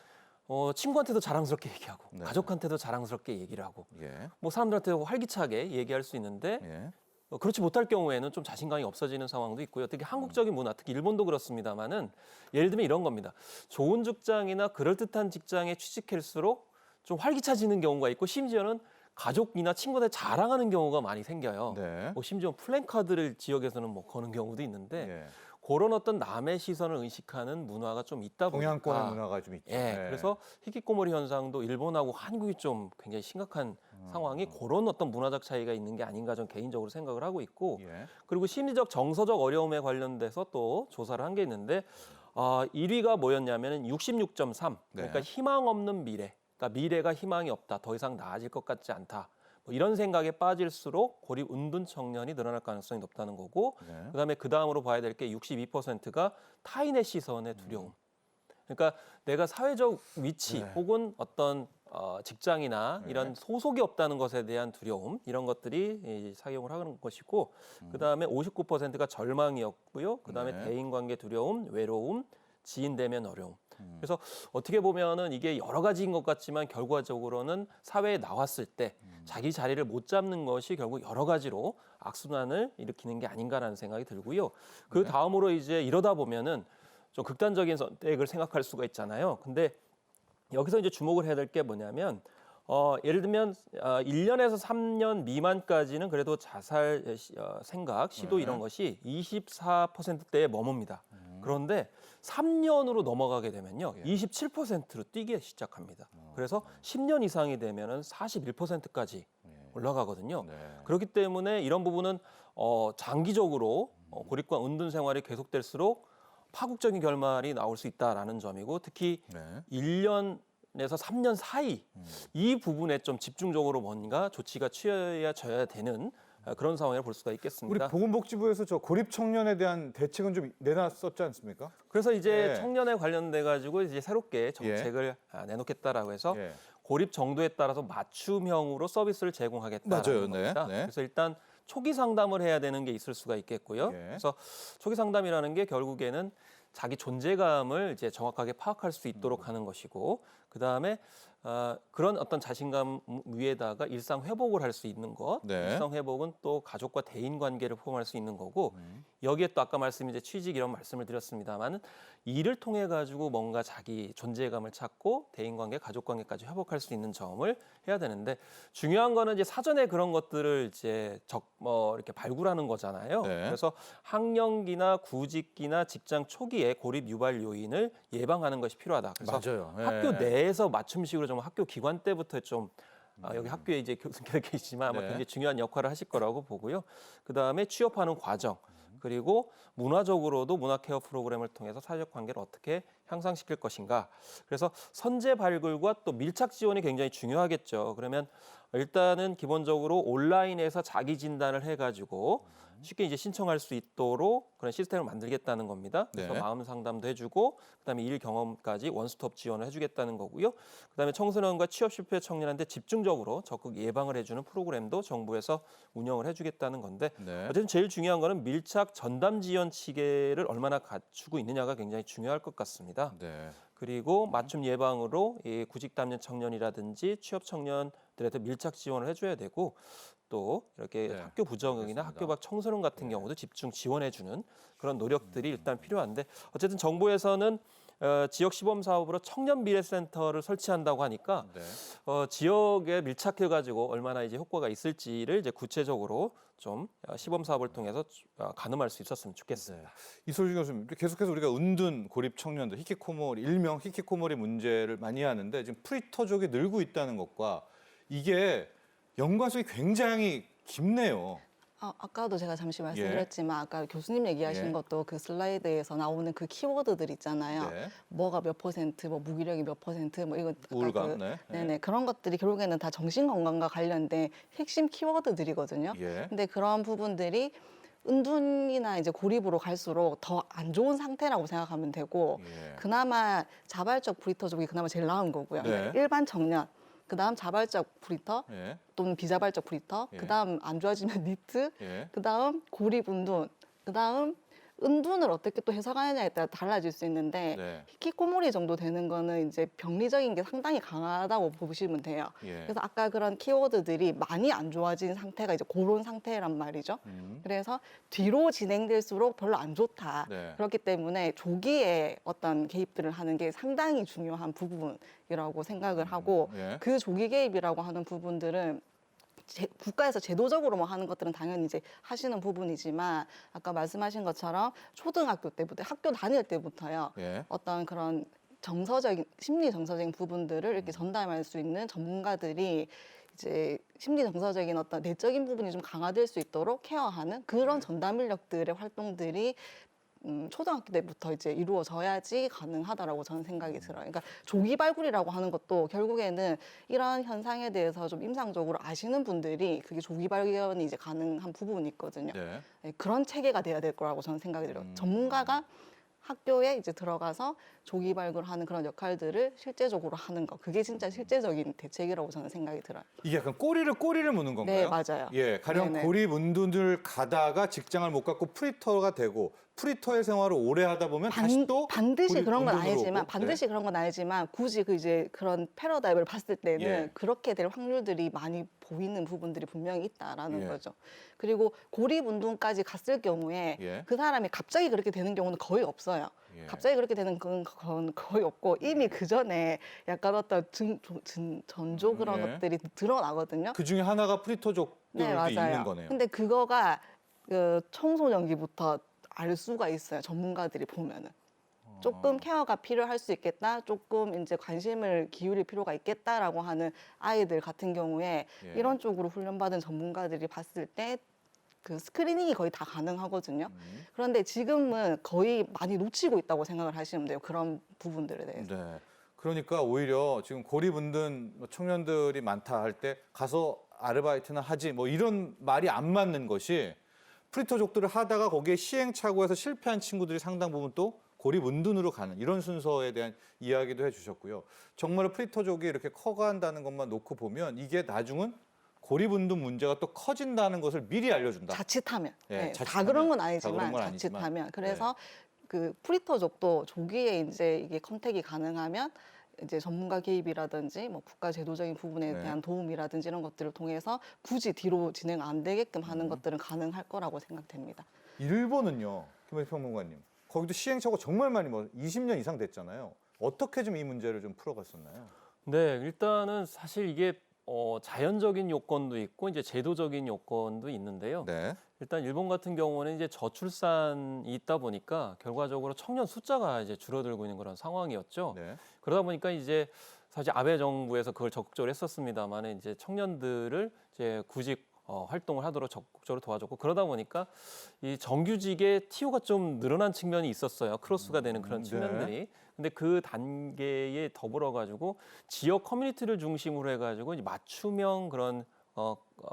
[SPEAKER 2] 친구한테도 자랑스럽게 얘기하고
[SPEAKER 1] 네.
[SPEAKER 2] 가족한테도 자랑스럽게 얘기를 하고
[SPEAKER 1] 예.
[SPEAKER 2] 뭐 사람들한테 활기차게 얘기할 수 있는데
[SPEAKER 1] 예.
[SPEAKER 2] 그렇지 못할 경우에는 좀 자신감이 없어지는 상황도 있고요. 특히 한국적인 문화, 특히 일본도 그렇습니다만은 예를 들면 이런 겁니다. 좋은 직장이나 그럴듯한 직장에 취직할수록 좀 활기차지는 경우가 있고 심지어는 가족이나 친구들 자랑하는 경우가 많이 생겨요.
[SPEAKER 1] 네.
[SPEAKER 2] 뭐 심지어 플랜카드를 지역에서는 뭐 거는 경우도 있는데
[SPEAKER 1] 예.
[SPEAKER 2] 그런 어떤 남의 시선을 의식하는 문화가 좀 있다 보니까
[SPEAKER 1] 동양권의 문화가 좀 있죠.
[SPEAKER 2] 예,
[SPEAKER 1] 네.
[SPEAKER 2] 그래서 히키코모리 현상도 일본하고 한국이 좀 굉장히 심각한 상황이 그런 어떤 문화적 차이가 있는 게 아닌가 저는 개인적으로 생각을 하고 있고
[SPEAKER 1] 예.
[SPEAKER 2] 그리고 심리적 정서적 어려움에 관련돼서 또 조사를 한 게 있는데 1위가 뭐였냐면 66.3 그러니까
[SPEAKER 1] 네.
[SPEAKER 2] 희망 없는 미래 그러니까 미래가 희망이 없다 더 이상 나아질 것 같지 않다 뭐 이런 생각에 빠질수록 고립 은둔 청년이 늘어날 가능성이 높다는 거고
[SPEAKER 1] 네.
[SPEAKER 2] 그다음에 그 다음으로 봐야 될 게 62%가 타인의 시선의 두려움. 그러니까 내가 사회적 위치
[SPEAKER 1] 네.
[SPEAKER 2] 혹은 어떤 직장이나
[SPEAKER 1] 네.
[SPEAKER 2] 이런 소속이 없다는 것에 대한 두려움 이런 것들이 이 작용을 하는 것이고 그다음에 59%가 절망이었고요. 그다음에
[SPEAKER 1] 네.
[SPEAKER 2] 대인관계 두려움, 외로움, 지인 대면 어려움.
[SPEAKER 1] 음.
[SPEAKER 2] 그래서 어떻게 보면은 이게 여러 가지인 것 같지만 결과적으로는 사회에 나왔을 때 자기 자리를 못 잡는 것이 결국 여러 가지로 악순환을 일으키는 게 아닌가라는 생각이 들고요. 그
[SPEAKER 1] 네.
[SPEAKER 2] 다음으로 이제 이러다 보면은 좀 극단적인 선택을 생각할 수가 있잖아요. 근데 여기서 이제 주목을 해야 될 게 뭐냐면 예를 들면 1년에서 3년 미만까지는 그래도 자살 생각, 시도
[SPEAKER 1] 네.
[SPEAKER 2] 이런 것이 24%대에 머뭅니다. 그런데 3년으로 넘어가게 되면요.
[SPEAKER 1] 예.
[SPEAKER 2] 27%로 뛰기 시작합니다. 그래서 10년 이상이 되면은 41%까지
[SPEAKER 1] 예.
[SPEAKER 2] 올라가거든요.
[SPEAKER 1] 네.
[SPEAKER 2] 그렇기 때문에 이런 부분은 장기적으로 고립과 은둔 생활이 계속될수록 파국적인 결말이 나올 수 있다라는 점이고 특히
[SPEAKER 1] 네.
[SPEAKER 2] 1년에서 3년 사이 이 부분에 좀 집중적으로 뭔가 조치가 취해져야 되는 그런 상황을 볼 수가
[SPEAKER 1] 우리
[SPEAKER 2] 있겠습니다.
[SPEAKER 1] 보건복지부에서 저 고립 청년에 대한 대책은 좀 내놨었지 않습니까?
[SPEAKER 2] 그래서 이제
[SPEAKER 1] 예.
[SPEAKER 2] 청년에 관련돼 가지고 이제 새롭게 정책을 내놓겠다라고 해서
[SPEAKER 1] 예.
[SPEAKER 2] 고립 정도에 따라서 맞춤형으로 서비스를 제공하겠다라는
[SPEAKER 1] 맞아요.
[SPEAKER 2] 겁니다.
[SPEAKER 1] 네. 네.
[SPEAKER 2] 그래서 일단 초기 상담을 해야 되는 게 있을 수가 있겠고요.
[SPEAKER 1] 예.
[SPEAKER 2] 그래서 초기 상담이라는 게 결국에는 자기 존재감을 이제 정확하게 파악할 수 있도록 하는 것이고, 그 다음에 그런 어떤 자신감 위에다가 일상 회복을 할 수 있는 것,
[SPEAKER 1] 네.
[SPEAKER 2] 일상 회복은 또 가족과 대인 관계를 포함할 수 있는 거고, 여기에 또 아까 말씀 이제 취직 이런 말씀을 드렸습니다만은 일을 통해 가지고 뭔가 자기 존재감을 찾고 대인 관계, 가족 관계까지 회복할 수 있는 점을 해야 되는데 중요한 거는 이제 사전에 그런 것들을 이제 이렇게 발굴하는 거잖아요.
[SPEAKER 1] 네.
[SPEAKER 2] 그래서 학령기나 구직기나 직장 초기에 고립 유발 요인을 예방하는 것이 필요하다. 그래서
[SPEAKER 1] 맞아요. 예.
[SPEAKER 2] 학교 내에서 맞춤식으로 좀 학교 기관 때부터 좀 여기 학교에 이제 교수님께서 계시지만 아마
[SPEAKER 1] 네.
[SPEAKER 2] 굉장히 중요한 역할을 하실 거라고 보고요. 그 다음에 취업하는 과정 그리고 문화적으로도 문화 케어 프로그램을 통해서 사회적 관계를 어떻게 향상시킬 것인가. 그래서 선제 발굴과 또 밀착 지원이 굉장히 중요하겠죠. 그러면 일단은 기본적으로 온라인에서 자기 진단을 해가지고 쉽게 이제 신청할 수 있도록 그런 시스템을 만들겠다는 겁니다. 그래서
[SPEAKER 1] 네.
[SPEAKER 2] 마음 상담도 해주고 그다음에 일 경험까지 원스톱 지원을 해주겠다는 거고요. 그다음에 청소년과 취업 실패 청년한테 집중적으로 적극 예방을 해주는 프로그램도 정부에서 운영을 해주겠다는 건데
[SPEAKER 1] 네.
[SPEAKER 2] 어쨌든 제일 중요한 거는 밀착 전담 지원 체계를 얼마나 갖추고 있느냐가 굉장히 중요할 것 같습니다.
[SPEAKER 1] 네.
[SPEAKER 2] 그리고 맞춤 예방으로 이 구직 담년 청년이라든지 취업 청년들한테 밀착 지원을 해줘야 되고 또 이렇게
[SPEAKER 1] 네,
[SPEAKER 2] 학교 부정응이나
[SPEAKER 1] 알겠습니다.
[SPEAKER 2] 학교 밖 청소년 같은 경우도 집중 지원해주는 그런 노력들이 일단 필요한데 어쨌든 정부에서는 지역 시범 사업으로 청년 미래센터를 설치한다고 하니까
[SPEAKER 1] 네.
[SPEAKER 2] 지역에 밀착해 가지고 얼마나 이제 효과가 있을지를 이제 구체적으로 좀 시범 사업을 통해서 가늠할 수 있었으면 좋겠습니다.
[SPEAKER 1] 이솔주 교수님, 계속해서 우리가 은둔 고립 청년들, 히키코모리, 일명 히키코모리 문제를 많이 하는데 지금 프리터족이 늘고 있다는 것과 이게 연관성이 굉장히 깊네요.
[SPEAKER 3] 아까도 제가 잠시 말씀드렸지만 아까 교수님 얘기하신
[SPEAKER 1] 예.
[SPEAKER 3] 것도 그 슬라이드에서 나오는 그 키워드들 있잖아요.
[SPEAKER 1] 네.
[SPEAKER 3] 뭐가 몇 %, 뭐 무기력이 몇 %, 뭐 이거 아까
[SPEAKER 1] 우울감, 네.
[SPEAKER 3] 네네 그런 것들이 결국에는 다 정신 건강과 관련된 핵심 키워드들이거든요.
[SPEAKER 1] 예.
[SPEAKER 3] 근데 그런 부분들이 은둔이나 이제 고립으로 갈수록 더 안 좋은 상태라고 생각하면 되고
[SPEAKER 1] 예.
[SPEAKER 3] 그나마 자발적 브리터족이 그나마 제일 나은 거고요.
[SPEAKER 1] 네.
[SPEAKER 3] 일반 청년 그다음 자발적 프리터
[SPEAKER 1] 예.
[SPEAKER 3] 또는 비자발적 프리터,
[SPEAKER 1] 예.
[SPEAKER 3] 그다음 안 좋아지면 니트,
[SPEAKER 1] 예.
[SPEAKER 3] 그다음 고립운둔, 그다음 은둔을 어떻게 또 해석하느냐에 따라 달라질 수 있는데
[SPEAKER 1] 네.
[SPEAKER 3] 히키코모리 정도 되는 거는 이제 병리적인 게 상당히 강하다고 보시면 돼요.
[SPEAKER 1] 예.
[SPEAKER 3] 그래서 아까 그런 키워드들이 많이 안 좋아진 상태가 이제 그런 상태란 말이죠. 그래서 뒤로 진행될수록 별로 안 좋다.
[SPEAKER 1] 네.
[SPEAKER 3] 그렇기 때문에 조기에 어떤 개입들을 하는 게 상당히 중요한 부분이라고 생각을 하고
[SPEAKER 1] 예.
[SPEAKER 3] 그 조기 개입이라고 하는 부분들은 국가에서 제도적으로만 하는 것들은 당연히 이제 하시는 부분이지만 아까 말씀하신 것처럼 초등학교 때부터 학교 다닐 때부터요.
[SPEAKER 1] 예.
[SPEAKER 3] 어떤 그런 정서적인 심리 정서적인 부분들을 이렇게 전담할 수 있는 전문가들이 이제 심리 정서적인 어떤 내적인 부분이 좀 강화될 수 있도록 케어하는 그런 전담 인력들의 활동들이 초등학교 때부터 이제 이루어져야지 가능하다라고 저는 생각이 들어요. 그러니까 조기 발굴이라고 하는 것도 결국에는 이러한 현상에 대해서 좀 임상적으로 아시는 분들이 그게 조기 발견이 이제 가능한 부분이 있거든요.
[SPEAKER 1] 네.
[SPEAKER 3] 네, 그런 체계가 돼야 될 거라고 저는 생각이 들어요. 전문가가 학교에 이제 들어가서 조기 발굴하는 그런 역할들을 실제적으로 하는 거. 그게 진짜 실제적인 대책이라고 저는 생각이 들어요.
[SPEAKER 1] 이게 약간 꼬리를 무는 건가요?
[SPEAKER 3] 네, 맞아요.
[SPEAKER 1] 예, 가령
[SPEAKER 3] 네네.
[SPEAKER 1] 고립운둔을 가다가 직장을 못 갖고 프리터가 되고 프리터의 생활을 오래 하다 보면 다시 또
[SPEAKER 3] 반드시 그런 건
[SPEAKER 1] 운둔으로
[SPEAKER 3] 아니지만
[SPEAKER 1] 오고.
[SPEAKER 3] 반드시 그런 건 아니지만 굳이 그 이제 그런 패러다임을 봤을 때는
[SPEAKER 1] 예.
[SPEAKER 3] 그렇게 될 확률들이 많이 보이는 부분들이 분명히 있다라는
[SPEAKER 1] 예.
[SPEAKER 3] 거죠. 그리고 고립 운동까지 갔을 경우에
[SPEAKER 1] 예.
[SPEAKER 3] 그 사람이 갑자기 그렇게 되는 경우는 거의 없어요.
[SPEAKER 1] 예.
[SPEAKER 3] 갑자기 그렇게 되는 건 거의 없고 이미 그 전에 약간 어떤 전조 그런
[SPEAKER 1] 예.
[SPEAKER 3] 것들이 드러나거든요.
[SPEAKER 1] 그 중에 하나가 프리터족들도
[SPEAKER 3] 네, 맞아요.
[SPEAKER 1] 있는 거네요.
[SPEAKER 3] 근데 그거가 그 청소년기부터 알 수가 있어요. 전문가들이 보면은. 조금 케어가 필요할 수 있겠다, 조금 이제 관심을 기울일 필요가 있겠다라고 하는 아이들 같은 경우에
[SPEAKER 1] 예.
[SPEAKER 3] 이런 쪽으로 훈련받은 전문가들이 봤을 때 그 스크리닝이 거의 다 가능하거든요. 그런데 지금은 거의 많이 놓치고 있다고 생각을 하시면 돼요. 그런 부분들에 대해서.
[SPEAKER 1] 네. 그러니까 오히려 지금 고립운둔 청년들이 많다 할 때 가서 아르바이트나 하지 뭐 이런 말이 안 맞는 것이 프리터족들을 하다가 거기에 시행착오해서 실패한 친구들이 상당 부분 또 고립운둔으로 가는 이런 순서에 대한 이야기도 해주셨고요. 정말 프리터족이 이렇게 커간다는 것만 놓고 보면 이게 나중은 고립운둔 문제가 또 커진다는 것을 미리 알려준다.
[SPEAKER 3] 자칫하면.
[SPEAKER 1] 예,
[SPEAKER 3] 네, 다
[SPEAKER 1] 자칫하면.
[SPEAKER 3] 그런 건
[SPEAKER 1] 다
[SPEAKER 3] 아니지만
[SPEAKER 1] 그런 건 아니지만.
[SPEAKER 3] 자칫하면. 그래서 그 프리터족도 조기에 이제 이게 컨택이 가능하면 이제 전문가 개입이라든지 뭐 국가 제도적인 부분에
[SPEAKER 1] 네.
[SPEAKER 3] 대한 도움이라든지 이런 것들을 통해서 굳이 뒤로 진행 안 되게끔 하는 것들은 가능할 거라고 생각됩니다.
[SPEAKER 1] 일본은요, 김원희 평론가님. 거기도 시행착오 정말 많이 뭐 20년 이상 됐잖아요. 어떻게 좀 이 문제를 좀 풀어갔었나요?
[SPEAKER 2] 네, 일단은 사실 이게 자연적인 요건도 있고 이제 제도적인 요건도 있는데요.
[SPEAKER 1] 네.
[SPEAKER 2] 일단 일본 같은 경우는 이제 저출산이 있다 보니까 결과적으로 청년 숫자가 이제 줄어들고 있는 그런 상황이었죠.
[SPEAKER 1] 네.
[SPEAKER 2] 그러다 보니까 이제 사실 아베 정부에서 그걸 적극적으로 했었습니다만 이제 청년들을 이제 구직 활동을 하도록 적극적으로 도와줬고 그러다 보니까 이 정규직의 TO가 좀 늘어난 측면이 있었어요. 크로스가 되는 그런
[SPEAKER 1] 네.
[SPEAKER 2] 측면들이. 근데 그 단계에 더불어 가지고 지역 커뮤니티를 중심으로 해가지고 이제 맞춤형 그런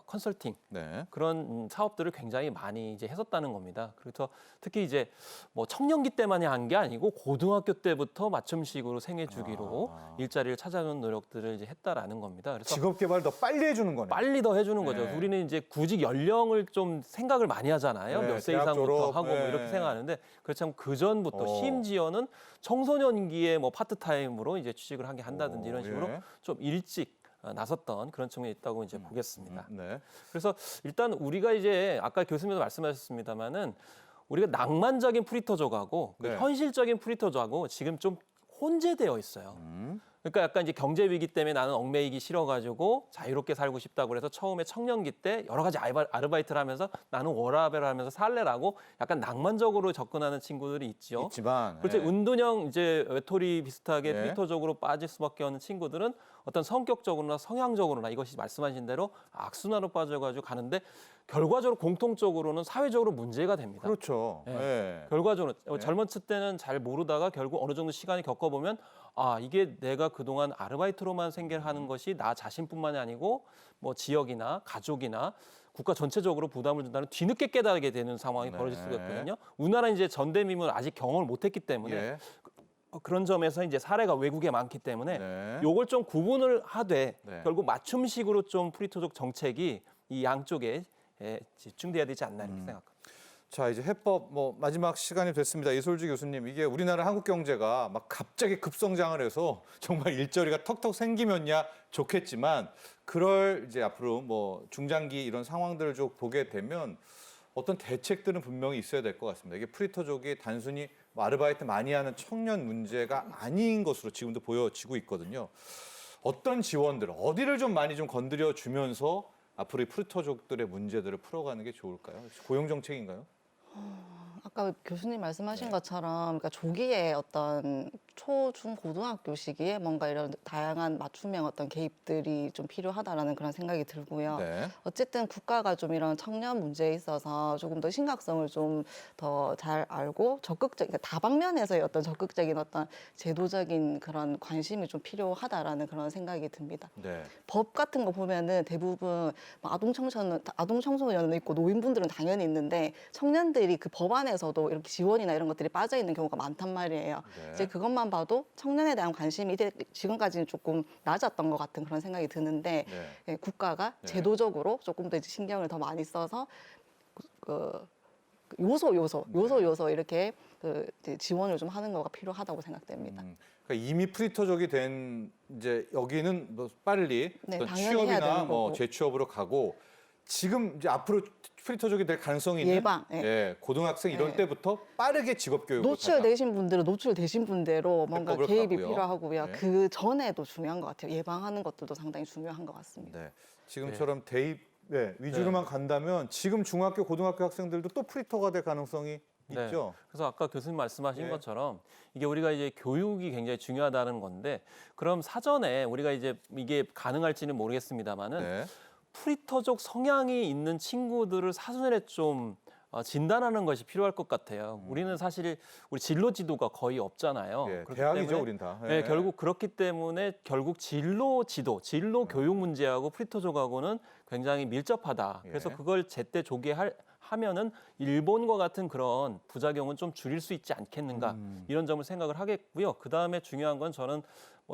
[SPEAKER 2] 컨설팅
[SPEAKER 1] 네.
[SPEAKER 2] 그런 사업들을 굉장히 많이 이제 했었다는 겁니다. 그래서 특히 이제 뭐 청년기 때만이 한 게 아니고 고등학교 때부터 맞춤식으로 생애 주기로 일자리를 찾아오는 노력들을 이제 했다라는 겁니다. 그래서
[SPEAKER 1] 직업 개발 더 빨리 해주는 거네요.
[SPEAKER 2] 빨리 더 해주는 거죠.
[SPEAKER 1] 네.
[SPEAKER 2] 우리는 이제 구직 연령을 좀 생각을 많이 하잖아요.
[SPEAKER 1] 네,
[SPEAKER 2] 몇 세
[SPEAKER 1] 대학
[SPEAKER 2] 이상부터
[SPEAKER 1] 졸업,
[SPEAKER 2] 하고 뭐
[SPEAKER 1] 네.
[SPEAKER 2] 이렇게 생각하는데 그렇지만 그 전부터
[SPEAKER 1] 어.
[SPEAKER 2] 심지어는 청소년기에 뭐 파트타임으로 이제 취직을 하게 한다든지 이런 식으로
[SPEAKER 1] 예.
[SPEAKER 2] 좀 일찍 나섰던 그런 측면이 있다고 이제 보겠습니다.
[SPEAKER 1] 네.
[SPEAKER 2] 그래서 일단 우리가 이제 아까 교수님도 말씀하셨습니다마는 우리가 낭만적인 프리터족하고 그
[SPEAKER 1] 네.
[SPEAKER 2] 현실적인 프리터족하고 지금 좀 혼재되어 있어요. 그러니까 약간 이제 경제 위기 때문에 나는 얽매이기 싫어가지고 자유롭게 살고 싶다고 그래서 처음에 청년기 때 여러 가지 아르바이트를 하면서 나는 워라밸을 하면서 살래라고 약간 낭만적으로 접근하는 친구들이 있죠.
[SPEAKER 1] 있지만
[SPEAKER 2] 그렇죠.
[SPEAKER 1] 예.
[SPEAKER 2] 운동형 이제 외톨이 비슷하게
[SPEAKER 1] 네.
[SPEAKER 2] 프리터적으로 빠질 수밖에 없는 친구들은 어떤 성격적으로나 성향적으로나 이것이 말씀하신 대로 악순환으로 빠져가지고 가는데 결과적으로 공통적으로는 사회적으로 문제가 됩니다.
[SPEAKER 1] 그렇죠.
[SPEAKER 2] 네.
[SPEAKER 1] 예.
[SPEAKER 2] 결과적으로 젊었을 때는 잘 모르다가 결국 어느 정도 시간이 겪어보면 아 이게 내가 그동안 아르바이트로만 생계하는 것이 나 자신뿐만이 아니고 뭐 지역이나 가족이나 국가 전체적으로 부담을 준다는 뒤늦게 깨닫게 되는 상황이
[SPEAKER 1] 네.
[SPEAKER 2] 벌어질 수가 있거든요. 우리나라는 이제 전대미문을 아직 경험을 못했기 때문에
[SPEAKER 1] 예.
[SPEAKER 2] 그런 점에서 이제 사례가 외국에 많기 때문에
[SPEAKER 1] 네.
[SPEAKER 2] 요걸 좀 구분을 하되
[SPEAKER 1] 네.
[SPEAKER 2] 결국 맞춤식으로 좀 프리토족 정책이 이 양쪽에 집중돼야 되지 않나 이렇게 생각합니다.
[SPEAKER 1] 자, 이제 해법 마지막 시간이 됐습니다. 이솔주 교수님, 이게 우리나라 한국 경제가 막 갑자기 급성장을 해서 정말 일자리가 턱턱 생기면야 좋겠지만 그럴 이제 앞으로 중장기 이런 상황들을 좀 보게 되면 어떤 대책들은 분명히 있어야 될 것 같습니다. 이게 프리터족이 단순히 아르바이트 많이 하는 청년 문제가 아닌 것으로 지금도 보여지고 있거든요. 어떤 지원들, 어디를 좀 많이 좀 건드려 주면서 앞으로 이 프리터족들의 문제들을 풀어가는 게 좋을까요? 고용 정책인가요?
[SPEAKER 3] 아까 교수님 말씀하신 것처럼 그러니까 조기에 어떤 초, 중, 고등학교 시기에 뭔가 이런 다양한 맞춤형 어떤 개입들이 좀 필요하다라는 그런 생각이 들고요.
[SPEAKER 1] 네.
[SPEAKER 3] 어쨌든 국가가 좀 이런 청년 문제에 있어서 조금 더 심각성을 좀 더 잘 알고 적극적, 그러니까 다방면에서의 어떤 적극적인 어떤 제도적인 그런 관심이 좀 필요하다라는 그런 생각이 듭니다.
[SPEAKER 1] 네.
[SPEAKER 3] 법 같은 거 보면은 대부분 아동 청소년은 있고 노인분들은 당연히 있는데 청년들이 그 법 안에서도 이렇게 지원이나 이런 것들이 빠져 있는 경우가 많단 말이에요.
[SPEAKER 1] 네.
[SPEAKER 3] 이제 그것만 봐도 청년에 대한 관심이 지금까지는 조금 낮았던 것 같은 그런 생각이 드는데
[SPEAKER 1] 네.
[SPEAKER 3] 예, 국가가
[SPEAKER 1] 네.
[SPEAKER 3] 제도적으로 조금 더 이제 신경을 더 많이 써서 요소 이렇게 이제 지원을 좀 하는 거가 필요하다고 생각됩니다.
[SPEAKER 1] 그러니까 이미 프리터족이 된 이제 여기는 빨리
[SPEAKER 3] 네,
[SPEAKER 1] 어떤
[SPEAKER 3] 당연히 해야
[SPEAKER 1] 취업이나
[SPEAKER 3] 되는 거고.
[SPEAKER 1] 재취업으로 가고 지금 이제 앞으로 프리터족이 될 가능성이 있는
[SPEAKER 3] 예방, 예.
[SPEAKER 1] 고등학생 이런
[SPEAKER 3] 예.
[SPEAKER 1] 때부터 빠르게 직업 교육을
[SPEAKER 3] 노출되신 분들은 노출되신 분대로 뭔가
[SPEAKER 1] 해법을
[SPEAKER 3] 개입이
[SPEAKER 1] 가고요.
[SPEAKER 3] 필요하고요.
[SPEAKER 1] 네.
[SPEAKER 3] 그 전에도 중요한 것 같아요. 예방하는 것들도 상당히 중요한 것 같습니다.
[SPEAKER 1] 네. 지금처럼 대입 위주로만 간다면 지금 중학교, 고등학교 학생들도 또 프리터가 될 가능성이
[SPEAKER 2] 네.
[SPEAKER 1] 있죠.
[SPEAKER 2] 그래서 아까 교수님 말씀하신
[SPEAKER 1] 네.
[SPEAKER 2] 것처럼 이게 우리가 이제 교육이 굉장히 중요하다는 건데 그럼 사전에 우리가 이제 이게 가능할지는 모르겠습니다만은
[SPEAKER 1] 네.
[SPEAKER 2] 프리터족 성향이 있는 친구들을 사전에 좀 진단하는 것이 필요할 것 같아요. 우리는 사실 우리 진로 지도가 거의 없잖아요.
[SPEAKER 1] 예,
[SPEAKER 2] 그렇기
[SPEAKER 1] 대학이죠,
[SPEAKER 2] 때문에
[SPEAKER 1] 우린 다.
[SPEAKER 2] 네, 결국 그렇기 때문에 결국 진로 지도, 진로 교육 문제하고 프리터족하고는 굉장히 밀접하다. 그래서
[SPEAKER 1] 예.
[SPEAKER 2] 그걸 제때 하면은 일본과 같은 그런 부작용은 좀 줄일 수 있지 않겠는가 이런 점을 생각을 하겠고요. 그 다음에 중요한 건 저는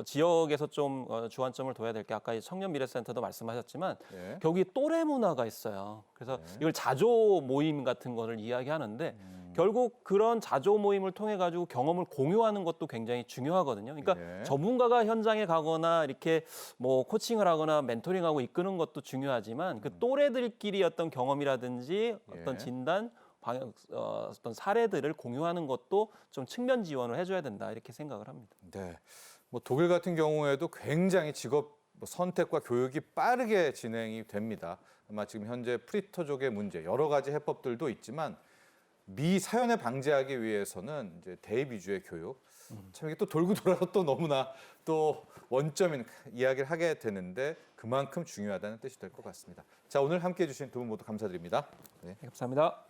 [SPEAKER 2] 지역에서 좀 주안점을 둬야 될 게 아까 이 청년미래센터도 말씀하셨지만
[SPEAKER 1] 예.
[SPEAKER 2] 거기 또래 문화가 있어요. 그래서
[SPEAKER 1] 네.
[SPEAKER 2] 이걸 자조 모임 같은 거를 이야기하는데 결국 그런 자조 모임을 통해 가지고 경험을 공유하는 것도 굉장히 중요하거든요. 그러니까
[SPEAKER 1] 예.
[SPEAKER 2] 전문가가 현장에 가거나 이렇게 코칭을 하거나 멘토링하고 이끄는 것도 중요하지만 그 또래들끼리 어떤 경험이라든지 어떤
[SPEAKER 1] 예.
[SPEAKER 2] 진단 어떤 사례들을 공유하는 것도 좀 측면 지원을 해줘야 된다 이렇게 생각을 합니다.
[SPEAKER 1] 네. 독일 같은 경우에도 굉장히 직업 선택과 교육이 빠르게 진행이 됩니다. 아마 지금 현재 프리터족의 문제 여러 가지 해법들도 있지만 미사연에 방지하기 위해서는 이제 대입 위주의 교육. 참 이게 또 돌고 돌아서 또 너무나 또 원점인 이야기를 하게 되는데 그만큼 중요하다는 뜻이 될 것 같습니다. 자, 오늘 함께해 주신 두 분 모두 감사드립니다. 네.
[SPEAKER 2] 네, 감사합니다.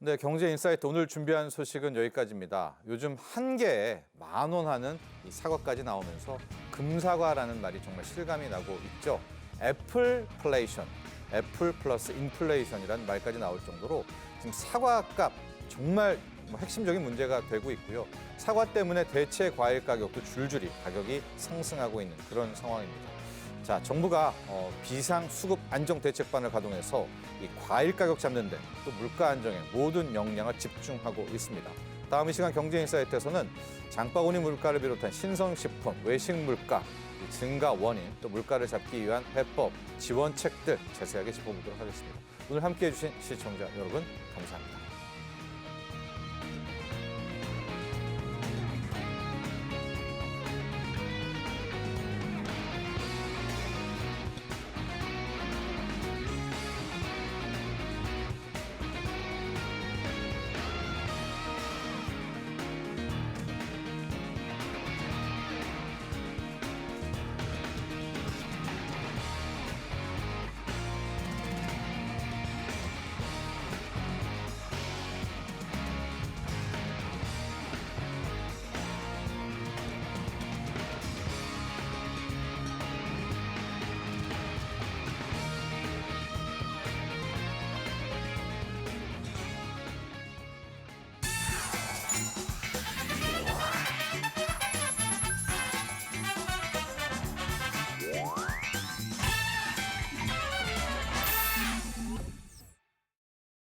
[SPEAKER 1] 네, 경제인사이트 오늘 준비한 소식은 여기까지입니다. 요즘 한 개에 10,000원 하는 이 사과까지 나오면서 금사과라는 말이 정말 실감이 나고 있죠. 애플플레이션, 애플 플러스 인플레이션이라는 말까지 나올 정도로 지금 사과값 정말 핵심적인 문제가 되고 있고요. 사과 때문에 대체 과일 가격도 줄줄이 가격이 상승하고 있는 그런 상황입니다. 자, 정부가 비상수급 안정대책반을 가동해서 이 과일 가격 잡는 데 또 물가 안정에 모든 역량을 집중하고 있습니다. 다음 이 시간 경제인사이트에서는 장바구니 물가를 비롯한 신선식품, 외식 물가, 증가 원인, 또 물가를 잡기 위한 해법, 지원책들 자세하게 짚어보도록 하겠습니다. 오늘 함께해 주신 시청자 여러분 감사합니다.